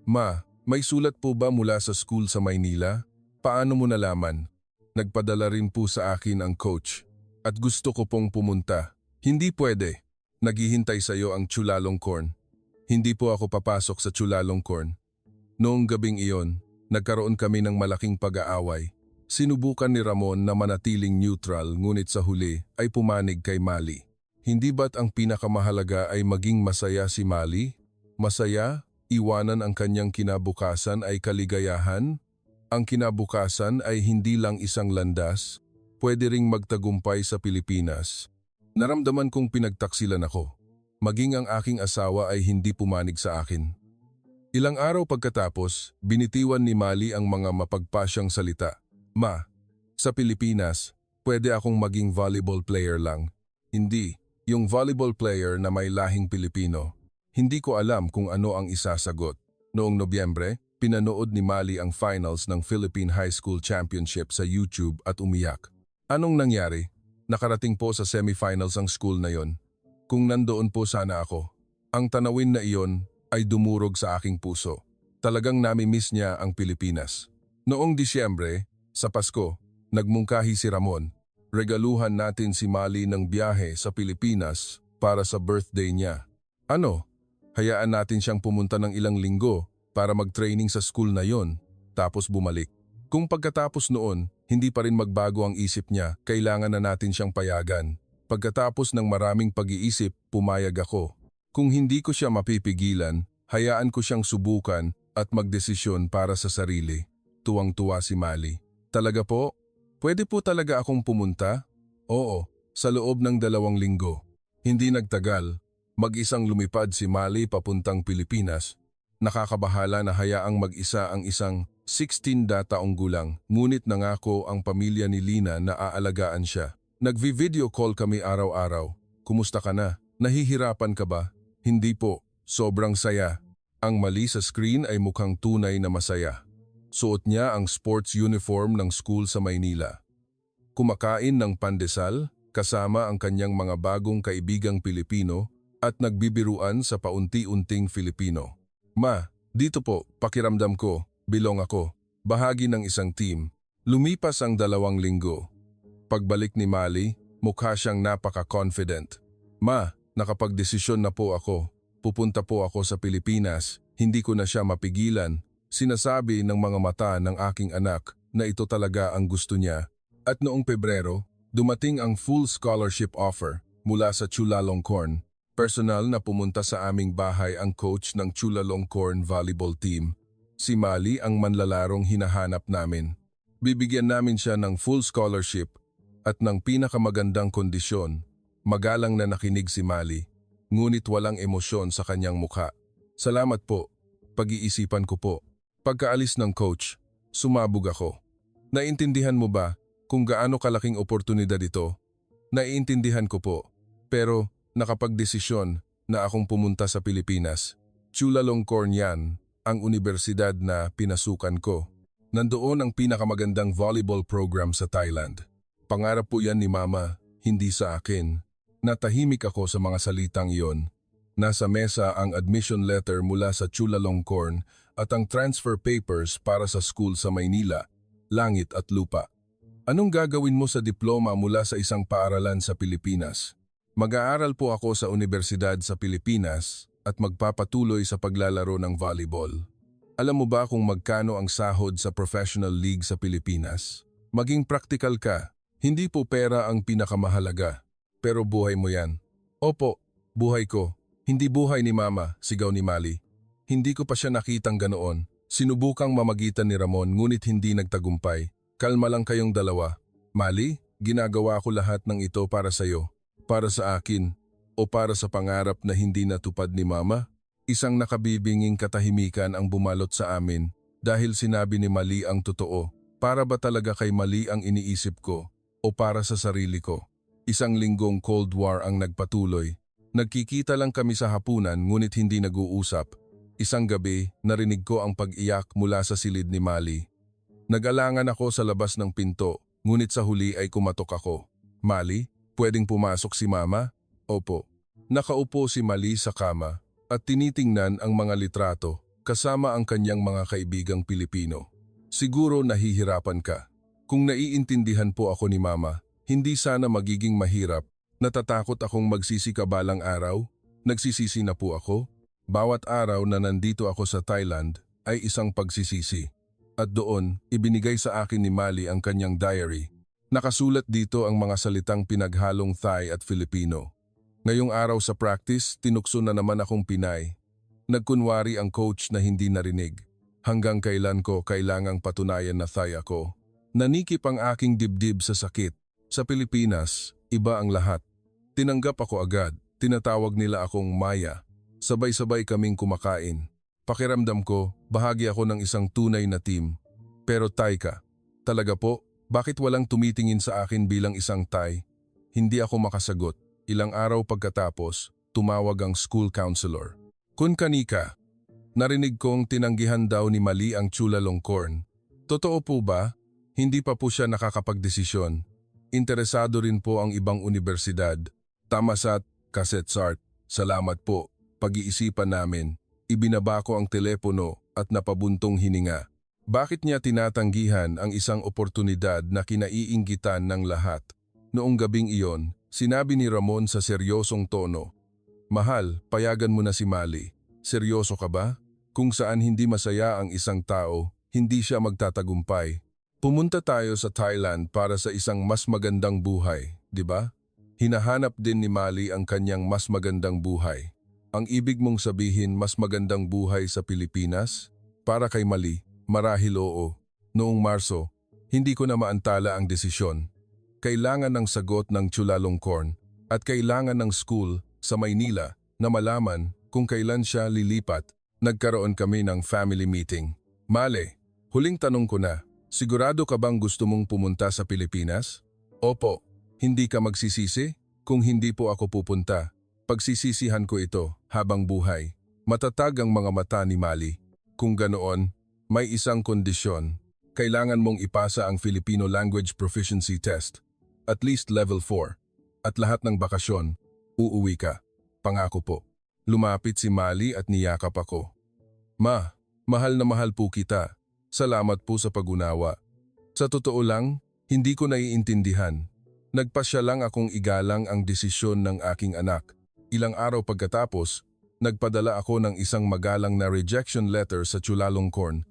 Ma, may sulat po ba mula sa school sa Maynila? Paano mo nalaman? Nagpadala rin po sa akin ang coach at gusto ko pong pumunta. Hindi pwede. Naghihintay sa iyo ang Chulalongkorn. Hindi po ako papasok sa Chulalongkorn. Noong gabing iyon, nagkaroon kami ng malaking pag-aaway. Sinubukan ni Ramon na manatiling neutral ngunit sa huli ay pumanig kay Mali. Hindi ba't ang pinakamahalaga ay maging masaya si Mali? Masaya? Iwanan ang kanyang kinabukasan ay kaligayahan? Ang kinabukasan ay hindi lang isang landas, pwede ring magtagumpay sa Pilipinas. Naramdaman kong pinagtaksilan ako. Maging ang aking asawa ay hindi pumanig sa akin. Ilang araw pagkatapos, binitiwan ni Mali ang mga mapagpasyang salita. Ma, sa Pilipinas, pwede akong maging volleyball player lang. Hindi, yung volleyball player na may lahing Pilipino. Hindi ko alam kung ano ang isasagot. Noong Nobyembre, pinanood ni Mali ang finals ng Philippine High School Championship sa YouTube at umiyak. Anong nangyari? Nakarating po sa semifinals ang school na yon. Kung nandoon po sana ako. Ang tanawin na iyon ay dumurog sa aking puso. Talagang nami-miss niya ang Pilipinas. Noong Disyembre, sa Pasko, nagmungkahi si Ramon. Regaluhan natin si Mali ng biyahe sa Pilipinas para sa birthday niya. Ano? Hayaan natin siyang pumunta ng ilang linggo para mag-training sa school na yon, tapos bumalik. Kung pagkatapos noon, hindi pa rin magbago ang isip niya, kailangan na natin siyang payagan. Pagkatapos ng maraming pag-iisip, pumayag ako. Kung hindi ko siya mapipigilan, hayaan ko siyang subukan at magdesisyon para sa sarili. Tuwang-tuwa si Mali. Talaga po? Pwede po talaga akong pumunta? Oo, sa loob ng 2 linggo. Hindi nagtagal, mag-isang lumipad si Mali papuntang Pilipinas. Nakakabahala na hayaang mag-isa ang isang 16 taong gulang, ngunit nangako ang pamilya ni Lina na aalagaan siya. Nagvi-video call kami araw-araw. Kumusta ka na? Nahihirapan ka ba? Hindi po, sobrang saya. Ang Mali sa screen ay mukhang tunay na masaya. Suot niya ang sports uniform ng school sa Maynila. Kumakain ng pandesal kasama ang kanyang mga bagong kaibigang Pilipino at nagbibiruan sa paunti-unting Filipino. Ma, dito po, pakiramdam ko, bilong ako, bahagi ng isang team. Lumipas ang 2 linggo. Pagbalik ni Mali, mukha siyang napaka-confident. Ma, nakapagdesisyon na po ako. Pupunta po ako sa Pilipinas, hindi ko na siya mapigilan. Sinasabi ng mga mata ng aking anak na ito talaga ang gusto niya. At noong Pebrero, dumating ang full scholarship offer mula sa Chulalongkorn. Personal na pumunta sa aming bahay ang coach ng Chulalongkorn volleyball team. Si Mali ang manlalarong hinahanap namin. Bibigyan namin siya ng full scholarship at ng pinakamagandang kondisyon. Magalang na nakinig si Mali, ngunit walang emosyon sa kanyang mukha. Salamat po, pag-iisipan ko po. Pagkaalis ng coach, sumabog ako. Naiintindihan mo ba kung gaano kalaking oportunidad ito? Naiintindihan ko po, pero nakapagdesisyon na akong pumunta sa Pilipinas. Chulalongkorn yan, ang universidad na pinasukan ko. Nandoon ang pinakamagandang volleyball program sa Thailand. Pangarap po yan ni Mama, hindi sa akin. Natahimik ako sa mga salitang iyon. Nasa mesa ang admission letter mula sa Chulalongkorn at ang transfer papers para sa school sa Maynila, langit at lupa. Anong gagawin mo sa diploma mula sa isang paaralan sa Pilipinas? Mag-aaral po ako sa universidad sa Pilipinas at magpapatuloy sa paglalaro ng volleyball. Alam mo ba kung magkano ang sahod sa professional league sa Pilipinas? Maging practical ka, hindi po pera ang pinakamahalaga, pero buhay mo yan. Opo, buhay ko. Hindi buhay ni Mama, sigaw ni Mali. Hindi ko pa siya nakitang ganoon. Sinubukang mamagitan ni Ramon ngunit hindi nagtagumpay. Kalma lang kayong dalawa. Mali, ginagawa ko lahat ng ito para sa'yo. Para sa akin, o para sa pangarap na hindi natupad ni Mama? Isang nakabibinging katahimikan ang bumalot sa amin dahil sinabi ni Mali ang totoo. Para ba talaga kay Mali ang iniisip ko o para sa sarili ko? Isang linggong Cold War ang nagpatuloy. Nagkikita lang kami sa hapunan ngunit hindi nag-uusap. Isang gabi, narinig ko ang pag-iyak mula sa silid ni Mali. Nag-alangan ako sa labas ng pinto, ngunit sa huli ay kumatok ako. Mali, pwedeng pumasok si Mama? Opo. Nakaupo si Mali sa kama at tinitingnan ang mga litrato kasama ang kanyang mga kaibigang Pilipino. Siguro nahihirapan ka. Kung naiintindihan po ako ni Mama, hindi sana magiging mahirap. Natatakot akong magsisikabalang araw. Nagsisisi na po ako. Bawat araw na nandito ako sa Thailand ay isang pagsisisi. At doon, ibinigay sa akin ni Mali ang kanyang diary. Nakasulat dito ang mga salitang pinaghalong Thai at Filipino. Ngayong araw sa practice, tinukso na naman akong Pinay. Nagkunwari ang coach na hindi narinig. Hanggang kailan ko kailangang patunayan na Thai ako. Nanikip ang aking dibdib sa sakit. Sa Pilipinas, iba ang lahat. Tinanggap ako agad. Tinatawag nila akong Maya. Sabay-sabay kaming kumakain. Pakiramdam ko, bahagi ako ng isang tunay na team. Pero Thai ka. Talaga po, bakit walang tumitingin sa akin bilang isang Thai? Hindi ako makasagot. Ilang araw pagkatapos, tumawag ang school counselor. Kun kanika, narinig kong tinanggihan daw ni Mali ang Chulalongkorn. Totoo po ba? Hindi pa po siya nakakapagdesisyon. Interesado rin po ang ibang universidad. Tamasat, Kasetsart, salamat po. Pag-iisipan namin. Ibinaba ko ang telepono at napabuntong hininga. Bakit niya tinatanggihan ang isang oportunidad na kinaiinggitan ng lahat? Noong gabing iyon, sinabi ni Ramon sa seryosong tono, "Mahal, payagan mo na si Mali. Seryoso ka ba? Kung saan hindi masaya ang isang tao, hindi siya magtatagumpay. Pumunta tayo sa Thailand para sa isang mas magandang buhay, di ba? Hinahanap din ni Mali ang kanyang mas magandang buhay. Ang ibig mong sabihin mas magandang buhay sa Pilipinas? Para kay Mali, marahil oo. Noong Marso, hindi ko na maantala ang desisyon. Kailangan ng sagot ng Chulalongkorn at kailangan ng school sa Maynila na malaman kung kailan siya lilipat. Nagkaroon kami ng family meeting. Male, huling tanong ko na, sigurado ka bang gusto mong pumunta sa Pilipinas? Opo, hindi ka magsisisi? Kung hindi po ako pupunta, pagsisisihan ko ito habang buhay. Matatag ang mga mata ni Mali. Kung ganoon, may isang kondisyon. Kailangan mong ipasa ang Filipino Language Proficiency Test, at least level 4. At lahat ng bakasyon, uuwi ka. Pangako po. Lumapit si Mali at niyakap ako. Ma, mahal na mahal po kita. Salamat po sa pag-unawa. Sa totoo lang, hindi ko naiintindihan. Nagpasya lang akong igalang ang desisyon ng aking anak. Ilang araw pagkatapos, nagpadala ako ng isang magalang na rejection letter sa Chulalongkorn.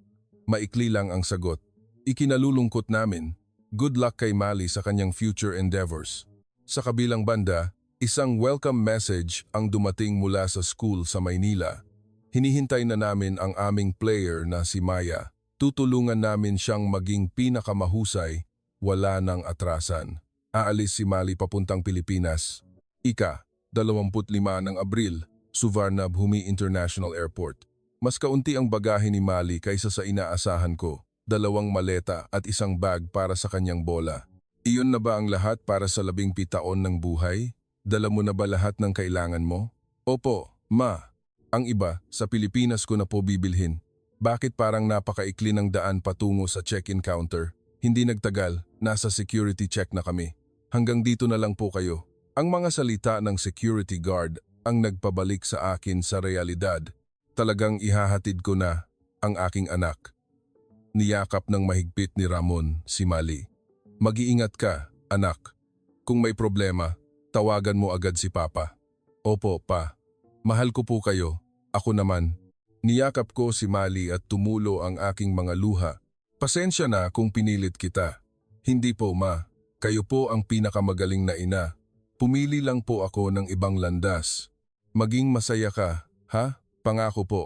Maikli lang ang sagot. Ikinalulungkot namin. Good luck kay Mali sa kanyang future endeavors. Sa kabilang banda, isang welcome message ang dumating mula sa school sa Maynila. Hinihintay na namin ang aming player na si Maya. Tutulungan namin siyang maging pinakamahusay, wala nang atrasan. Aalis si Mali papuntang Pilipinas. Ika-25 ng Abril, Suvarnabhumi International Airport. Mas kaunti ang bagahe ni Mali kaysa sa inaasahan ko. 2 maleta at isang bag para sa kanyang bola. Iyon na ba ang lahat para sa 17 taon ng buhay? Dala mo na ba lahat ng kailangan mo? Opo, ma. Ang iba, sa Pilipinas ko na po bibilhin. Bakit parang napakaikli ng daan patungo sa check-in counter? Hindi nagtagal, nasa security check na kami. Hanggang dito na lang po kayo. Ang mga salita ng security guard ang nagpabalik sa akin sa realidad. Talagang ihahatid ko na ang aking anak. Niyakap ng mahigpit ni Ramon si Mali. Mag-iingat ka, anak. Kung may problema, tawagan mo agad si Papa. Opo, pa. Mahal ko po kayo. Ako naman. Niyakap ko si Mali at tumulo ang aking mga luha. Pasensya na kung pinilit kita. Hindi po, ma. Kayo po ang pinakamagaling na ina. Pumili lang po ako ng ibang landas. Maging masaya ka, ha? Pangako po.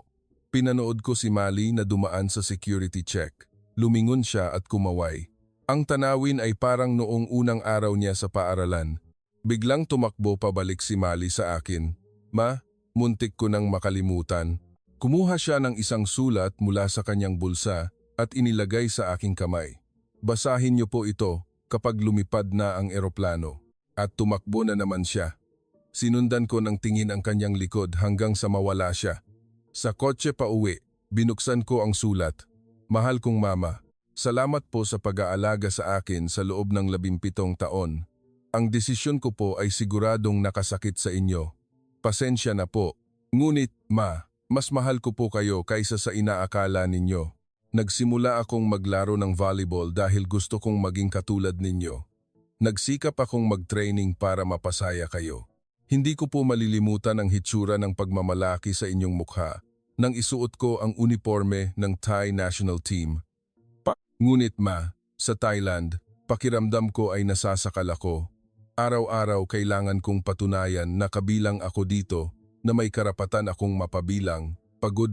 Pinanood ko si Mali na dumaan sa security check. Lumingon siya at kumaway. Ang tanawin ay parang noong unang araw niya sa paaralan. Biglang tumakbo pabalik si Mali sa akin. Ma, muntik ko nang makalimutan. Kumuha siya ng isang sulat mula sa kanyang bulsa at inilagay sa aking kamay. Basahin niyo po ito kapag lumipad na ang eroplano. At tumakbo na naman siya. Sinundan ko ng tingin ang kanyang likod hanggang sa mawala siya. Sa kotse pa uwi, binuksan ko ang sulat. Mahal kong mama, salamat po sa pag-aalaga sa akin sa loob ng 17 taon. Ang desisyon ko po ay siguradong nakasakit sa inyo. Pasensya na po. Ngunit, ma, mas mahal ko po kayo kaysa sa inaakala ninyo. Nagsimula akong maglaro ng volleyball dahil gusto kong maging katulad ninyo. Nagsikap akong mag-training para mapasaya kayo. Hindi ko po malilimutan ang hitsura ng pagmamalaki sa inyong mukha nang isuot ko ang uniforme ng Thai national team. Ngunit ma, sa Thailand, pakiramdam ko ay nasasakal ako. Araw-araw kailangan kong patunayan na kabilang ako dito, na may karapatan akong mapabilang, pagod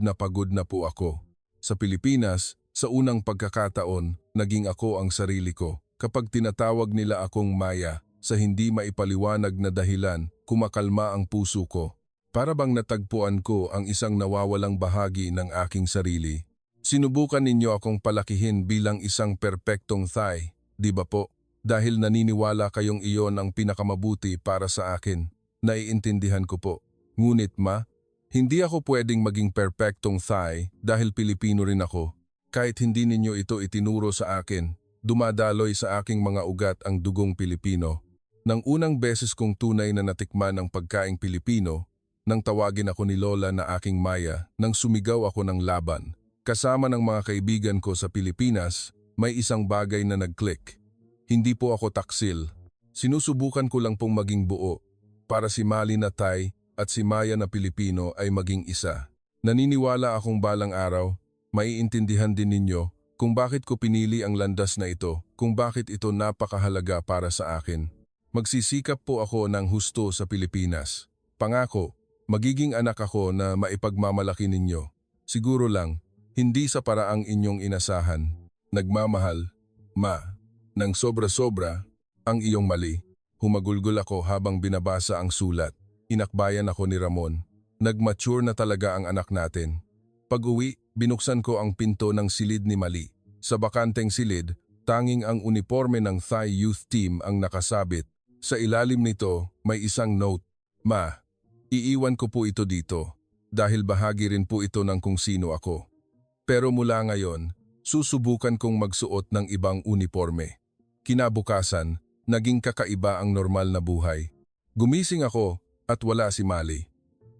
na po ako. Sa Pilipinas, sa unang pagkakataon, naging ako ang sarili ko. Kapag tinatawag nila akong Maya, sa hindi maipaliwanag na dahilan, kumakalma ang puso ko. Para bang natagpuan ko ang isang nawawalang bahagi ng aking sarili. Sinubukan ninyo akong palakihin bilang isang perpektong Thai, di ba po? Dahil naniniwala kayong iyon ang pinakamabuti para sa akin. Naiintindihan ko po. Ngunit ma, hindi ako pwedeng maging perpektong Thai dahil Pilipino rin ako. Kahit hindi ninyo ito itinuro sa akin, dumadaloy sa aking mga ugat ang dugong Pilipino. Nang unang beses kong tunay na natikman ang pagkaing Pilipino, nang tawagin ako ni Lola na aking Maya, nang sumigaw ako ng laban. Kasama ng mga kaibigan ko sa Pilipinas, may isang bagay na nag-click. Hindi po ako taksil. Sinusubukan ko lang pong maging buo, para si Mali na Thai at si Maya na Pilipino ay maging isa. Naniniwala akong balang araw, maiintindihan din ninyo kung bakit ko pinili ang landas na ito, kung bakit ito napakahalaga para sa akin. Magsisikap po ako ng husto sa Pilipinas. Pangako, magiging anak ako na maipagmamalaki ninyo. Siguro lang, hindi sa paraang inyong inasahan. Nagmamahal, Ma. Nang sobra-sobra, ang iyong mali. Humagulgol ako habang binabasa ang sulat. Inakbayan ako ni Ramon. Nag-mature na talaga ang anak natin. Pag-uwi, binuksan ko ang pinto ng silid ni Mali. Sa bakanteng silid, tanging ang uniforme ng Thai Youth Team ang nakasabit. Sa ilalim nito, may isang note. Ma, iiwan ko po ito dito dahil bahagi rin po ito ng kung sino ako. Pero mula ngayon, susubukan kong magsuot ng ibang uniforme. Kinabukasan, naging kakaiba ang normal na buhay. Gumising ako at wala si Mali.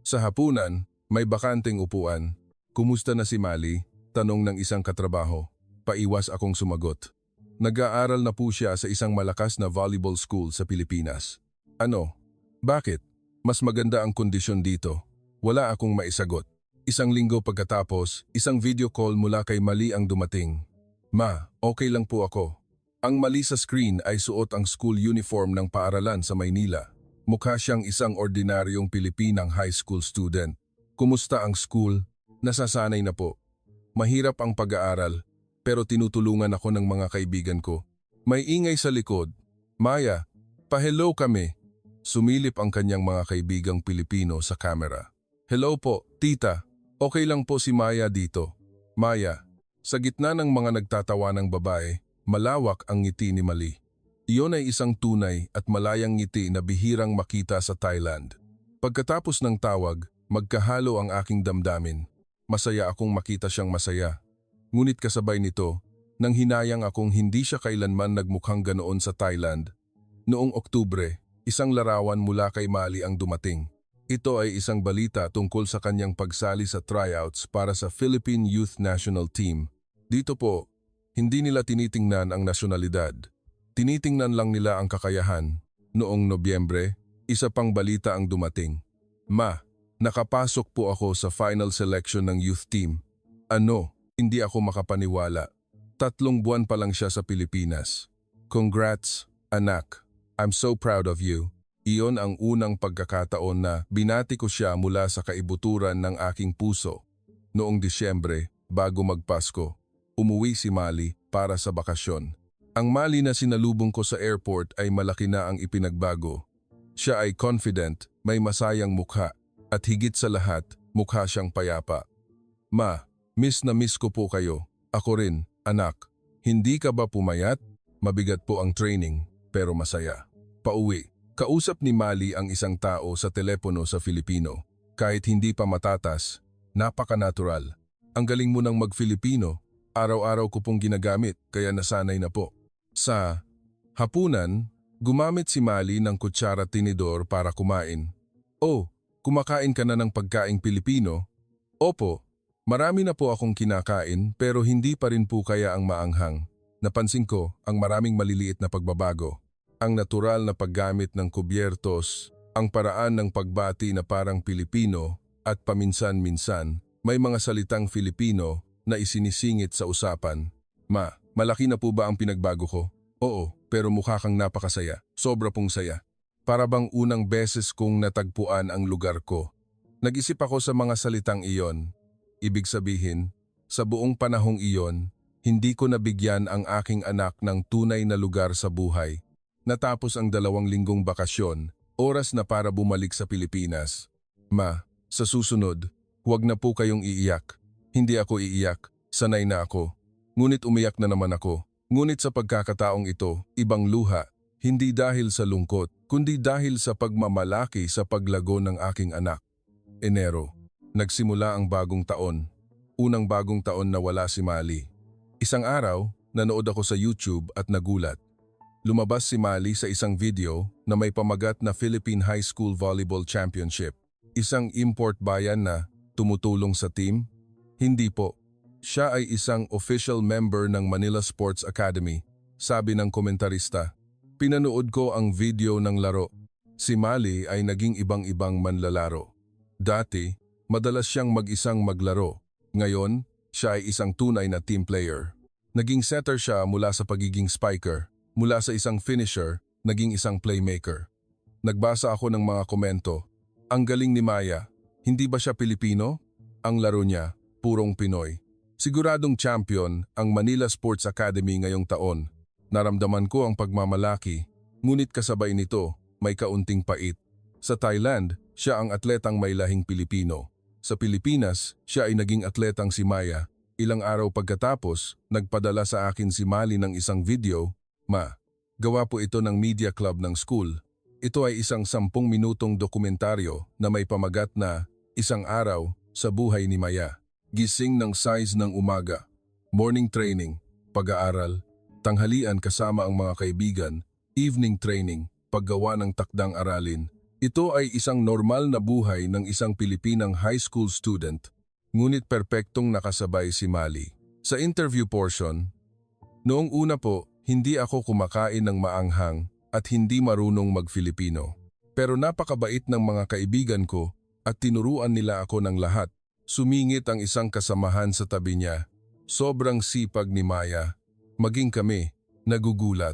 Sa hapunan, may bakanteng upuan. Kumusta na si Mali? Tanong ng isang katrabaho. Paiwas akong sumagot. Nag-aaral na po siya sa isang malakas na volleyball school sa Pilipinas. Ano? Bakit? Mas maganda ang kondisyon dito. Wala akong maisagot. Isang linggo pagkatapos, isang video call mula kay Mali ang dumating. Ma, okay lang po ako. Ang Mali sa screen ay suot ang school uniform ng paaralan sa Maynila. Mukha siyang isang ordinaryong Pilipinang high school student. Kumusta ang school? Nasasanay na po. Mahirap ang pag-aaral, pero tinutulungan ako ng mga kaibigan ko. May ingay sa likod. Maya, pa-hello kami. Sumilip ang kanyang mga kaibigang Pilipino sa camera. Hello po, tita. Okay lang po si Maya dito. Maya, sa gitna ng mga nagtatawa ng babae, malawak ang ngiti ni Mali. Iyon ay isang tunay at malayang ngiti na bihirang makita sa Thailand. Pagkatapos ng tawag, magkahalo ang aking damdamin. Masaya akong makita siyang masaya. Ngunit kasabay nito, nang hinayang akong hindi siya kailanman nagmukhang ganoon sa Thailand. Noong Oktubre, isang larawan mula kay Mali ang dumating. Ito ay isang balita tungkol sa kanyang pagsali sa tryouts para sa Philippine Youth National Team. Dito po, hindi nila tinitingnan ang nasyonalidad. Tinitingnan lang nila ang kakayahan. Noong Nobyembre, isa pang balita ang dumating. Ma, nakapasok po ako sa final selection ng youth team. Ano? Hindi ako makapaniwala. 3 buwan pa lang siya sa Pilipinas. Congrats, anak. I'm so proud of you. Iyon ang unang pagkakataon na binati ko siya mula sa kaibuturan ng aking puso. Noong Disyembre, bago magpasko, umuwi si Mali para sa bakasyon. Ang Mali na sinalubong ko sa airport ay malaki na ang ipinagbago. Siya ay confident, may masayang mukha, at higit sa lahat, mukha siyang payapa. Ma, miss na miss ko po kayo. Ako rin, anak. Hindi ka ba pumayat? Mabigat po ang training, pero masaya. Pauwi. Kausap ni Mali ang isang tao sa telepono sa Filipino. Kahit hindi pa matatas, napaka-natural. Ang galing mo nang mag-Filipino, araw-araw ko pong ginagamit, kaya nasanay na po. Sa hapunan, gumamit si Mali ng kutsara tinidor para kumain. Oh, kumakain ka na ng pagkaing Pilipino? Opo, marami na po akong kinakain pero hindi pa rin po kaya ang maanghang. Napansin ko ang maraming maliliit na pagbabago. Ang natural na paggamit ng kubyertos, ang paraan ng pagbati na parang Pilipino at paminsan-minsan may mga salitang Filipino na isinisingit sa usapan. Ma, malaki na po ba ang pinagbago ko? Oo, pero mukha kang napakasaya. Sobra pong saya. Para bang unang beses kong natagpuan ang lugar ko. Nag-isip ako sa mga salitang iyon. Ibig sabihin, sa buong panahong iyon, hindi ko nabigyan ang aking anak ng tunay na lugar sa buhay. Natapos ang 2 linggong bakasyon, oras na para bumalik sa Pilipinas. Ma, sa susunod, huwag na po kayong iiyak. Hindi ako iiyak, sanay na ako. Ngunit umiyak na naman ako. Ngunit sa pagkakataong ito, ibang luha. Hindi dahil sa lungkot, kundi dahil sa pagmamalaki sa paglago ng aking anak. Enero, nagsimula ang bagong taon. Unang bagong taon na wala si Mali. Isang araw, nanood ako sa YouTube at nagulat. Lumabas si Mali sa isang video na may pamagat na Philippine High School Volleyball Championship. Isang import bayan na tumutulong sa team? Hindi po. Siya ay isang official member ng Manila Sports Academy, sabi ng komentarista. Pinanood ko ang video ng laro. Si Mali ay naging ibang-ibang manlalaro. Dati, madalas siyang mag-isang maglaro. Ngayon, siya ay isang tunay na team player. Naging setter siya mula sa pagiging spiker. Mula sa isang finisher, naging isang playmaker. Nagbasa ako ng mga komento. Ang galing ni Maya. Hindi ba siya Pilipino? Ang laro niya, purong Pinoy. Siguradong champion ang Manila Sports Academy ngayong taon. Naramdaman ko ang pagmamalaki, ngunit kasabay nito, may kaunting pait. Sa Thailand, siya ang atletang may lahing Pilipino. Sa Pilipinas, siya ay naging atletang si Maya. Ilang araw pagkatapos, nagpadala sa akin si Mali ng isang video. Ma, gawa po ito ng media club ng school. Ito ay isang 10 minutong dokumentaryo na may pamagat na Isang Araw sa Buhay ni Maya. Gising ng 6 ng umaga, morning training, pag-aaral, tanghalian kasama ang mga kaibigan, evening training, paggawa ng takdang aralin. Ito ay isang normal na buhay ng isang Pilipinang high school student, ngunit perpektong nakasabay si Mali. Sa interview portion, noong una po, hindi ako kumakain ng maanghang at hindi marunong mag-Filipino. Pero napakabait ng mga kaibigan ko at tinuruan nila ako ng lahat. Sumingit ang isang kasamahan sa tabi niya. Sobrang sipag ni Maya. Maging kami, nagugulat.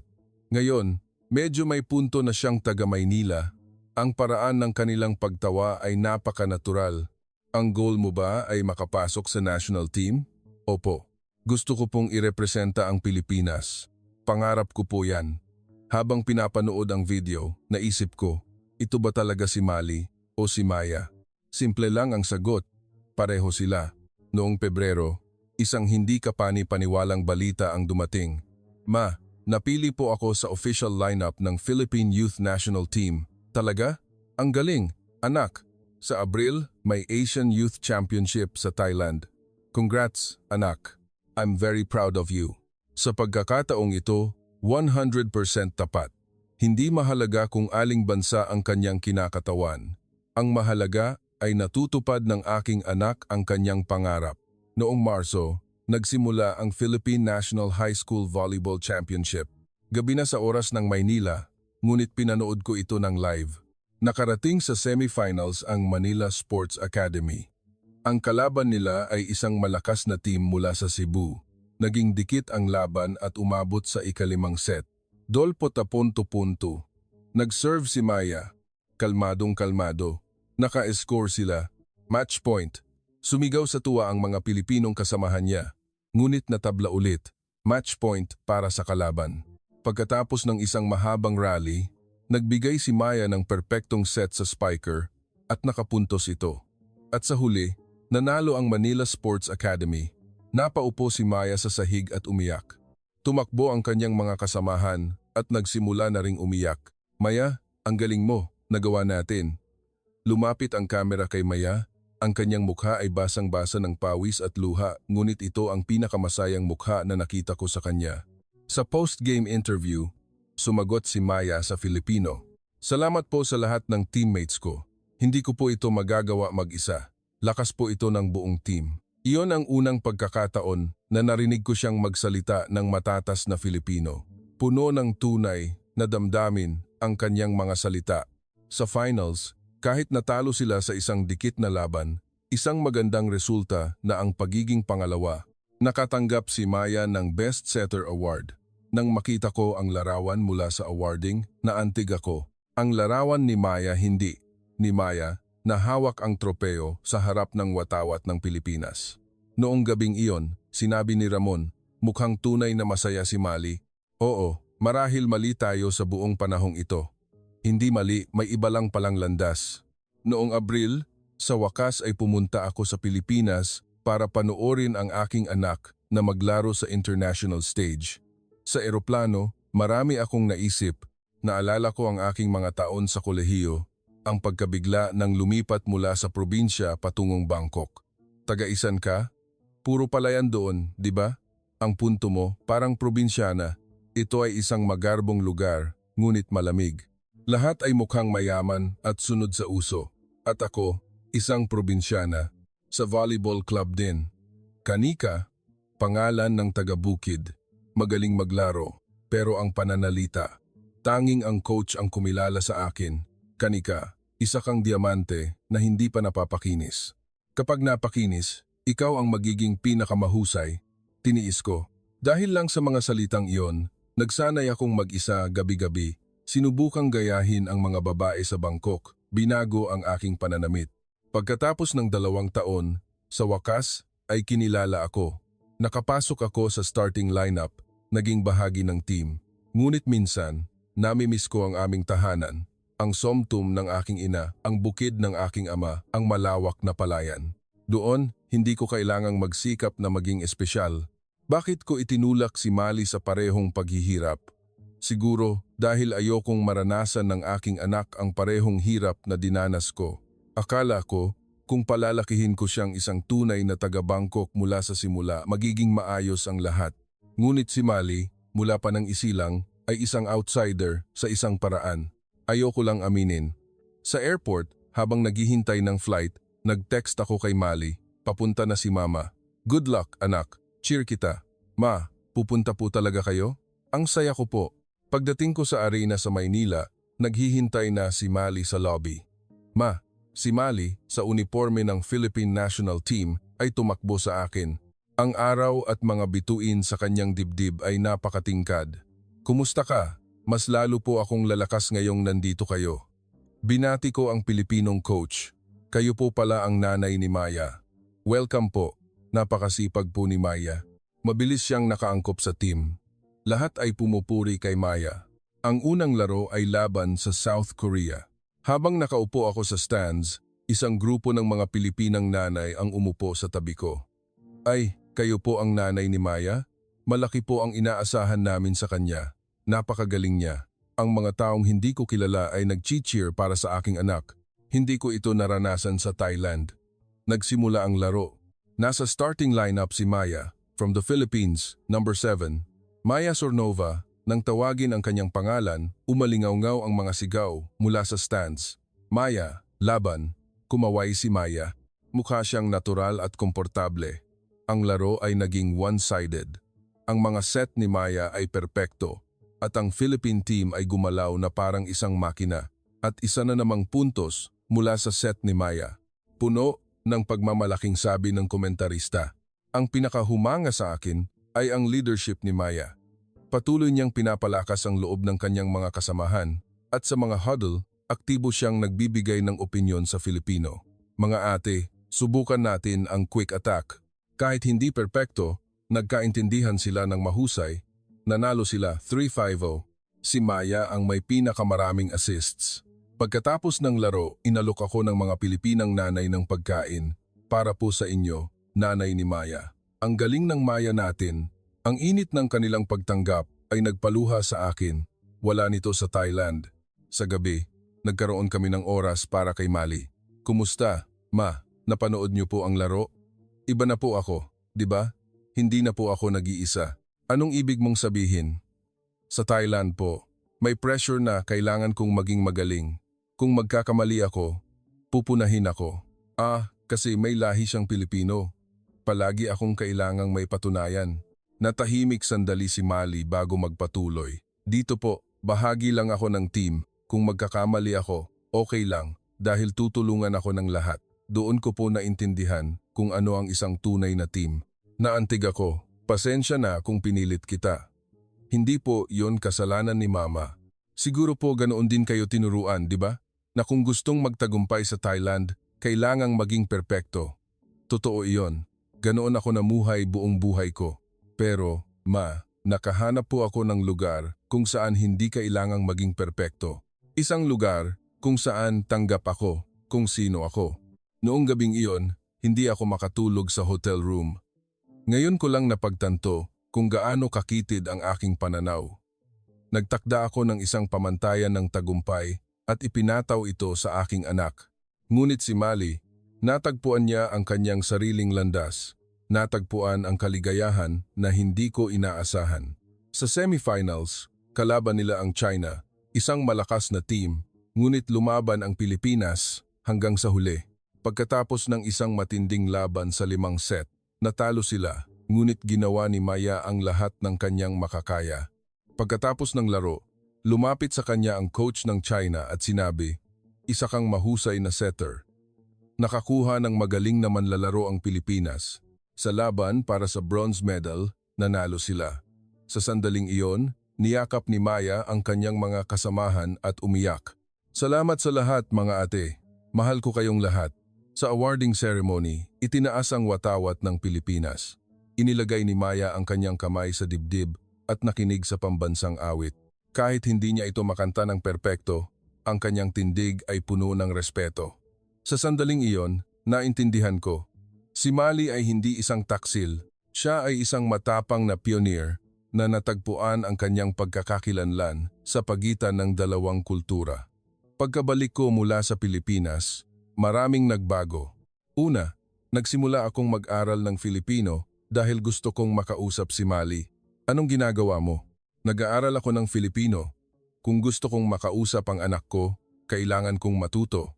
Ngayon, medyo may punto na siyang taga Maynila. Ang paraan ng kanilang pagtawa ay napaka-natural. Ang goal mo ba ay makapasok sa national team? Opo. Gusto ko pong irepresenta ang Pilipinas. Pangarap ko po yan. Habang pinapanood ang video, naisip ko, ito ba talaga si Mali o si Maya? Simple lang ang sagot. Pareho sila. Noong Pebrero, isang hindi kapani-paniwalang balita ang dumating. Ma, napili po ako sa official lineup ng Philippine Youth National Team. Talaga? Ang galing, anak. Sa Abril, may Asian Youth Championship sa Thailand. Congrats, anak. I'm very proud of you. Sa pagkakataong ito, 100% tapat. Hindi mahalaga kung aling bansa ang kanyang kinakatawan. Ang mahalaga ay natutupad ng aking anak ang kanyang pangarap. Noong Marso, nagsimula ang Philippine National High School Volleyball Championship. Gabi na sa oras ng Maynila, ngunit pinanood ko ito ng live. Nakarating sa semifinals ang Manila Sports Academy. Ang kalaban nila ay isang malakas na team mula sa Cebu. Naging dikit ang laban at umabot sa ika-5 set. Dolpot a punto-punto. Nag-serve si Maya. Kalmadong-kalmado. Naka-score sila. Match point. Sumigaw sa tuwa ang mga Pilipinong kasamahan niya. Ngunit natabla ulit. Match point para sa kalaban. Pagkatapos ng isang mahabang rally, nagbigay si Maya ng perpektong set sa spiker at nakapuntos ito. At sa huli, nanalo ang Manila Sports Academy. Napaupo si Maya sa sahig at umiyak. Tumakbo ang kanyang mga kasamahan at nagsimula na ring umiyak. Maya, ang galing mo, nagawa natin. Lumapit ang kamera kay Maya. Ang kanyang mukha ay basang-basa ng pawis at luha, ngunit ito ang pinakamasayang mukha na nakita ko sa kanya. Sa post-game interview, sumagot si Maya sa Filipino. Salamat po sa lahat ng teammates ko. Hindi ko po ito magagawa mag-isa. Lakas po ito ng buong team. Iyon ang unang pagkakataon na narinig ko siyang magsalita ng matatas na Filipino. Puno ng tunay na damdamin ang kanyang mga salita. Sa finals, kahit natalo sila sa isang dikit na laban, isang magandang resulta na ang pagiging pangalawa. Nakatanggap si Maya ng Best Setter Award. Nang makita ko ang larawan mula sa awarding, naantig ako. Ang larawan ni Maya hindi. Ni Maya na hawak ang tropeo sa harap ng watawat ng Pilipinas. Noong gabing iyon, sinabi ni Ramon, mukhang tunay na masaya si Mali. Oo, marahil mali tayo sa buong panahong ito. Hindi mali, may iba lang palang landas. Noong Abril, sa wakas ay pumunta ako sa Pilipinas para panoorin ang aking anak na maglaro sa international stage. Sa eroplano, marami akong naisip. Naalala ko ang aking mga taon sa kolehiyo, ang pagkabigla nang lumipat mula sa probinsya patungong Bangkok. Taga-isan ka? Puro palayan doon, di ba? Ang punto mo, parang probinsyana. Ito ay isang magarbong lugar, ngunit malamig. Lahat ay mukhang mayaman at sunod sa uso. At ako, isang probinsyana. Sa volleyball club din. Kanika, pangalan ng taga-bukid. Magaling maglaro, pero ang pananalita. Tanging ang coach ang kumilala sa akin. Kanika, isa kang diamante na hindi pa napapakinis. Kapag napakinis, ikaw ang magiging pinakamahusay. Tiniis ko. Dahil lang sa mga salitang iyon, nagsanay akong mag-isa gabi-gabi. Sinubukang gayahin ang mga babae sa Bangkok, binago ang aking pananamit. Pagkatapos ng 2 taon, sa wakas ay kinilala ako. Nakapasok ako sa starting lineup, naging bahagi ng team. Ngunit minsan, namimiss ko ang aming tahanan, ang somtum ng aking ina, ang bukid ng aking ama, ang malawak na palayan. Doon, hindi ko kailangang magsikap na maging espesyal. Bakit ko itinulak si Mali sa parehong paghihirap? Siguro dahil ayokong maranasan ng aking anak ang parehong hirap na dinanas ko. Akala ko, kung palalakihin ko siyang isang tunay na taga-Bangkok mula sa simula, magiging maayos ang lahat. Ngunit si Mali, mula pa ng isilang, ay isang outsider sa isang paraan. Ayoko lang aminin. Sa airport, habang naghihintay ng flight, nag-text ako kay Mali, papunta na si Mama. Good luck, anak. Cheer kita. Ma, pupunta po talaga kayo? Ang saya ko po. Pagdating ko sa arena sa Maynila, naghihintay na si Mali sa lobby. Ma, si Mali, sa uniforme ng Philippine National Team, ay tumakbo sa akin. Ang araw at mga bituin sa kanyang dibdib ay napakatingkad. Kumusta ka? Mas lalo po akong lalakas ngayong nandito kayo. Binati ko ang Pilipinong coach. Kayo po pala ang nanay ni Maya. Welcome po. Napakasipag po ni Maya. Mabilis siyang nakaangkop sa team. Lahat ay pumupuri kay Maya. Ang unang laro ay laban sa South Korea. Habang nakaupo ako sa stands, isang grupo ng mga Pilipinang nanay ang umupo sa tabi ko. Ay, kayo po ang nanay ni Maya? Malaki po ang inaasahan namin sa kanya. Napakagaling niya. Ang mga taong hindi ko kilala ay nag-cheer para sa aking anak. Hindi ko ito naranasan sa Thailand. Nagsimula ang laro. Nasa starting lineup si Maya, from the Philippines, number 7. Maya Sornova, nang tawagin ang kanyang pangalan, umalingaw-ngaw ang mga sigaw mula sa stands. Maya, laban, kumaway si Maya. Mukha siyang natural at komportable. Ang laro ay naging one-sided. Ang mga set ni Maya ay perpekto, at ang Philippine team ay gumalaw na parang isang makina, at isa na namang puntos mula sa set ni Maya. Puno ng pagmamalaking sabi ng komentarista. Ang pinakahumanga sa akin ay ang leadership ni Maya. Patuloy niyang pinapalakas ang loob ng kanyang mga kasamahan at sa mga huddle, aktibo siyang nagbibigay ng opinyon sa Filipino. Mga ate, subukan natin ang quick attack. Kahit hindi perpekto, nagkaintindihan sila ng mahusay. Nanalo sila 3-5-0. Si Maya ang may pinakamaraming assists. Pagkatapos ng laro, inalok ako ng mga Pilipinang nanay ng pagkain. Para po sa inyo, nanay ni Maya. Ang galing ng Maya natin. Ang init ng kanilang pagtanggap ay nagpaluha sa akin. Wala nito sa Thailand. Sa gabi, nagkaroon kami ng oras para kay Mali. Kumusta? Ma, napanood niyo po ang laro? Iba na po ako, di ba? Hindi na po ako nag-iisa. Anong ibig mong sabihin? Sa Thailand po, may pressure na kailangan kong maging magaling. Kung magkakamali ako, pupunahin ako. Kasi may lahi siyang Pilipino. Palagi akong kailangang may patunayan. Natahimik sandali si Mali bago magpatuloy. Dito po, bahagi lang ako ng team. Kung magkakamali ako, okay lang, dahil tutulungan ako ng lahat. Doon ko po naintindihan kung ano ang isang tunay na team. Naantig ako, pasensya na kung pinilit kita. Hindi po yon kasalanan ni Mama. Siguro po ganoon din kayo tinuruan, di ba? Na kung gustong magtagumpay sa Thailand, kailangang maging perpekto. Totoo iyon. Ganoon ako namuhay buong buhay ko. Pero, Ma, nakahanap po ako ng lugar kung saan hindi kailangang maging perpekto. Isang lugar kung saan tanggap ako kung sino ako. Noong gabing iyon, hindi ako makatulog sa hotel room. Ngayon ko lang napagtanto kung gaano kakitid ang aking pananaw. Nagtakda ako ng isang pamantayan ng tagumpay at ipinataw ito sa aking anak. Ngunit si Mali, natagpuan niya ang kanyang sariling landas. Natagpuan ang kaligayahan na hindi ko inaasahan. Sa semifinals, kalaban nila ang China, isang malakas na team, ngunit lumaban ang Pilipinas hanggang sa huli. Pagkatapos ng isang matinding laban sa 5 set, natalo sila, ngunit ginawa ni Maya ang lahat ng kanyang makakaya. Pagkatapos ng laro, lumapit sa kanya ang coach ng China at sinabi, "Isa kang mahusay na setter." Nakakuha ng magaling na manlalaro ang Pilipinas. Sa laban para sa bronze medal, nanalo sila. Sa sandaling iyon, niyakap ni Maya ang kanyang mga kasamahan at umiyak. Salamat sa lahat mga ate. Mahal ko kayong lahat. Sa awarding ceremony, itinaas ang watawat ng Pilipinas. Inilagay ni Maya ang kanyang kamay sa dibdib at nakinig sa pambansang awit. Kahit hindi niya ito makanta ng perpekto, ang kanyang tindig ay puno ng respeto. Sa sandaling iyon, naintindihan ko, si Mali ay hindi isang taksil, siya ay isang matapang na pioneer na natagpuan ang kanyang pagkakakilanlan sa pagitan ng dalawang kultura. Pagkabalik ko mula sa Pilipinas, maraming nagbago. Una, nagsimula akong mag-aral ng Filipino dahil gusto kong makausap si Mali. Anong ginagawa mo? Nag-aaral ako ng Filipino. Kung gusto kong makausap ang anak ko, kailangan kong matuto.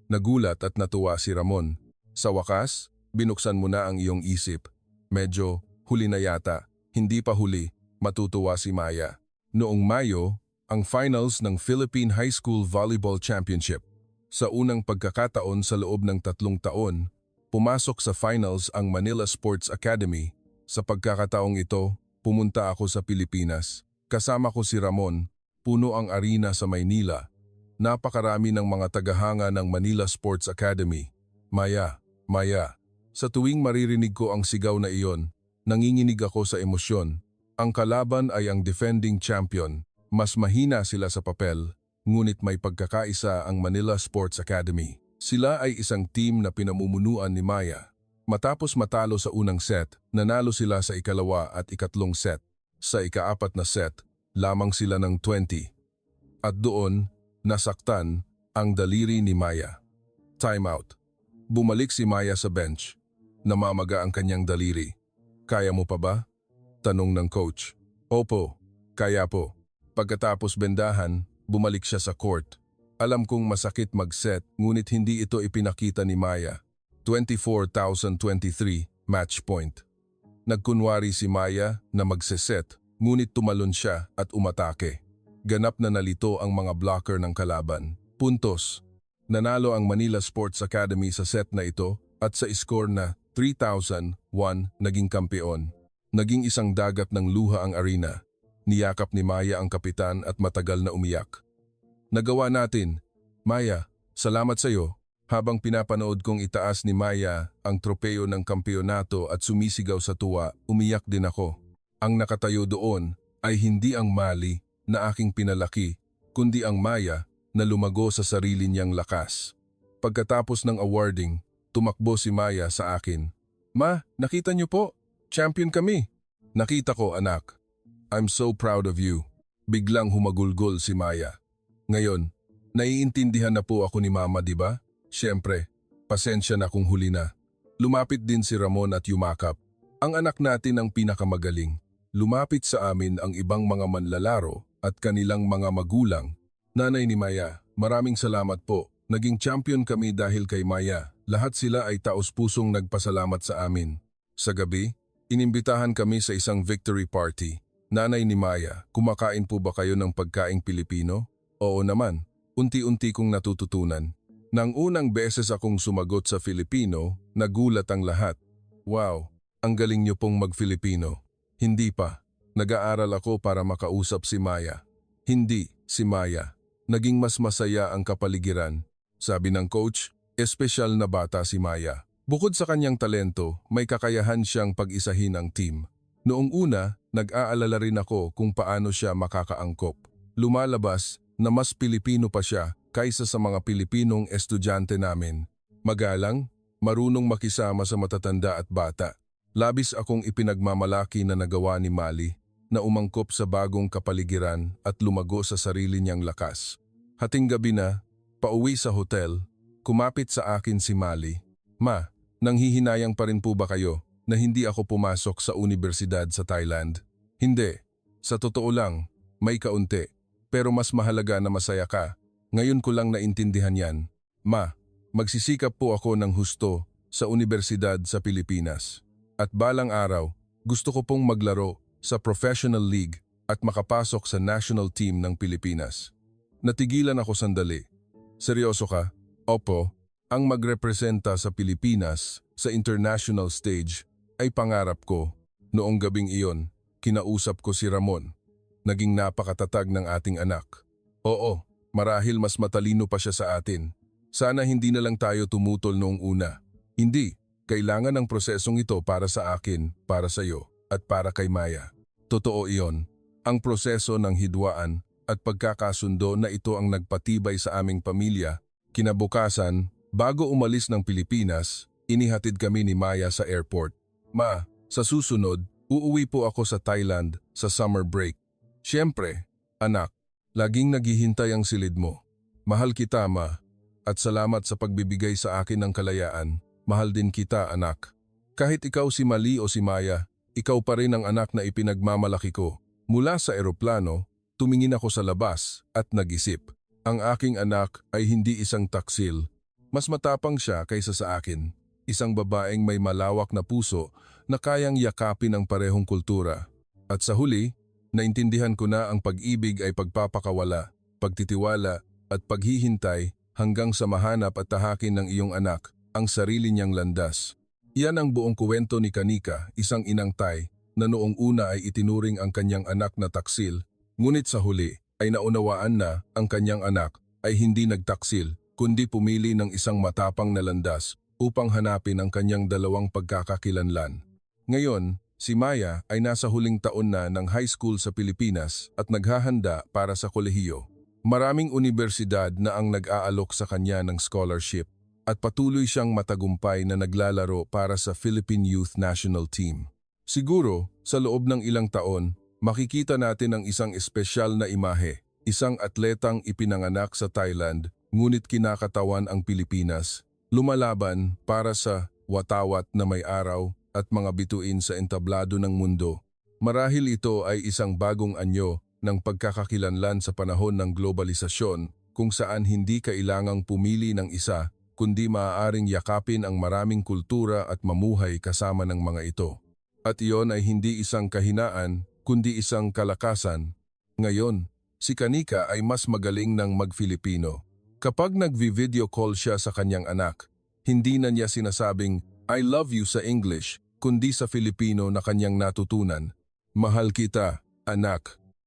Nagulat at natuwa si Ramon. Sa wakas, binuksan mo na ang iyong isip. Medyo huli na yata. Hindi pa huli, matutuwa si Maya. Noong Mayo, ang finals ng Philippine High School Volleyball Championship. Sa unang pagkakataon sa loob ng 3 taon, pumasok sa finals ang Manila Sports Academy. Sa pagkakataong ito, pumunta ako sa Pilipinas. Kasama ko si Ramon, puno ang arena sa Maynila. Napakarami ng mga tagahanga ng Manila Sports Academy. Maya, Maya. Sa tuwing maririnig ko ang sigaw na iyon, nanginginig ako sa emosyon. Ang kalaban ay ang defending champion. Mas mahina sila sa papel, ngunit may pagkakaisa ang Manila Sports Academy. Sila ay isang team na pinamumunuan ni Maya. Matapos matalo sa unang set, nanalo sila sa ikalawa at ikatlong set. Sa ika-4 na set, lamang sila ng 20. At doon, nasaktan ang daliri ni Maya. Timeout. Bumalik si Maya sa bench. Namamaga ang kanyang daliri. Kaya mo pa ba? Tanong ng coach. Opo, kaya po. Pagkatapos bendahan, bumalik siya sa court. Alam kong masakit mag-set, ngunit hindi ito ipinakita ni Maya. 24,023 match point. Nagkunwari si Maya na magseset, ngunit tumalon siya at umatake. Ganap na nalito ang mga blocker ng kalaban. Puntos. Nanalo ang Manila Sports Academy sa set na ito at sa score na 3,001 naging kampeon. Naging isang dagat ng luha ang arena. Niyakap ni Maya ang kapitan at matagal na umiyak. Nagawa natin. Maya, salamat sa iyo. Habang pinapanood kong itaas ni Maya ang tropeo ng kampeonato at sumisigaw sa tuwa, umiyak din ako. Ang nakatayo doon ay hindi ang Mali na aking pinalaki, kundi ang Maya na lumago sa sarili niyang lakas. Pagkatapos ng awarding, tumakbo si Maya sa akin. Ma, nakita niyo po, champion kami. Nakita ko anak. I'm so proud of you. Biglang humagulgol si Maya. Ngayon, naiintindihan na po ako ni Mama, di ba? Siyempre, pasensya na kung huli na. Lumapit din si Ramon at yumakap. Ang anak natin ang pinakamagaling. Lumapit sa amin ang ibang mga manlalaro at kanilang mga magulang. Nanay ni Maya, maraming salamat po. Naging champion kami dahil kay Maya. Lahat sila ay taos-pusong nagpasalamat sa amin. Sa gabi, inimbitahan kami sa isang victory party. Nanay ni Maya, kumakain po ba kayo ng pagkaing Pilipino? Oo naman, unti-unti kong natututunan. Nang unang beses akong sumagot sa Filipino, nagulat ang lahat. Wow, ang galing niyo pong mag-Filipino. Hindi pa. Nag-aaral ako para makausap si Maya. Hindi, si Maya. Naging mas masaya ang kapaligiran. Sabi ng coach, espesyal na bata si Maya. Bukod sa kanyang talento, may kakayahan siyang pag-isahin ang team. Noong una, nag-aalala rin ako kung paano siya makakaangkop. Lumalabas na mas Pilipino pa siya kaysa sa mga Pilipinong estudyante namin. Magalang, marunong makisama sa matatanda at bata. Labis akong ipinagmamalaki na nagawa ni Mali na umangkop sa bagong kapaligiran at lumago sa sarili niyang lakas. Hating gabi na, pauwi sa hotel, kumapit sa akin si Mali. Ma, nanghihinayang pa rin po ba kayo na hindi ako pumasok sa universidad sa Thailand? Hindi. Sa totoo lang, may kaunti. Pero mas mahalaga na masaya ka. Ngayon ko lang naintindihan yan. Ma, magsisikap po ako ng husto sa universidad sa Pilipinas. At balang araw, gusto ko pong maglaro sa professional league at makapasok sa national team ng Pilipinas. Natigilan ako sandali. Seryoso ka? Opo, ang magrepresenta sa Pilipinas sa international stage ay pangarap ko. Noong gabing iyon, kinausap ko si Ramon. naging napakatatag ng ating anak. Oo, marahil mas matalino pa siya sa atin. Sana hindi na lang tayo tumutol noong una. Hindi, kailangan ng prosesong ito para sa akin, para sa iyo, at para kay Maya. Totoo iyon. Ang proseso ng hidwaan at pagkakasundo na ito ang nagpatibay sa aming pamilya. Kinabukasan, bago umalis ng Pilipinas, inihatid kami ni Maya sa airport. Ma, sa susunod, uuwi po ako sa Thailand sa summer break. Siyempre, anak, laging naghihintay ang silid mo. Mahal kita, Ma, at salamat sa pagbibigay sa akin ng kalayaan. Mahal din kita, anak. Kahit ikaw si Mali o si Maya, ikaw pa rin ang anak na ipinagmamalaki ko. Mula sa eroplano, tumingin ako sa labas at nag-isip. Ang aking anak ay hindi isang taksil. Mas matapang siya kaysa sa akin. Isang babaeng may malawak na puso na kayang yakapin ang parehong kultura. At sa huli, naintindihan ko na ang pag-ibig ay pagpapakawala, pagtitiwala at paghihintay hanggang sa mahanap at tahakin ng iyong anak ang sarili niyang landas. Iyan ang buong kuwento ni Kanika, isang inang Thai na noong una ay itinuring ang kanyang anak na taksil, ngunit sa huli ay naunawaan na ang kanyang anak ay hindi nagtaksil kundi pumili ng isang matapang na landas upang hanapin ang kanyang dalawang pagkakakilanlan. Ngayon, si Maya ay nasa huling taon na ng high school sa Pilipinas at naghahanda para sa kolehiyo. Maraming unibersidad na ang nag-aalok sa kanya ng scholarship at patuloy siyang matagumpay na naglalaro para sa Philippine Youth National Team. Siguro, sa loob ng ilang taon, makikita natin ang isang espesyal na imahe, isang atletang ipinanganak sa Thailand ngunit kinakatawan ang Pilipinas, lumalaban para sa watawat na may araw at mga bituin sa entablado ng mundo. Marahil ito ay isang bagong anyo ng pagkakakilanlan sa panahon ng globalisasyon kung saan hindi kailangang pumili ng isa kundi maaaring yakapin ang maraming kultura at mamuhay kasama ng mga ito. At iyon ay hindi isang kahinaan kundi isang kalakasan. Ngayon, si Kanika ay mas magaling ng mag-Filipino. Kapag nag-video call siya sa kanyang anak, hindi na niya sinasabing I love you sa English kundi sa Filipino na kanyang natutunan. Mahal kita, anak.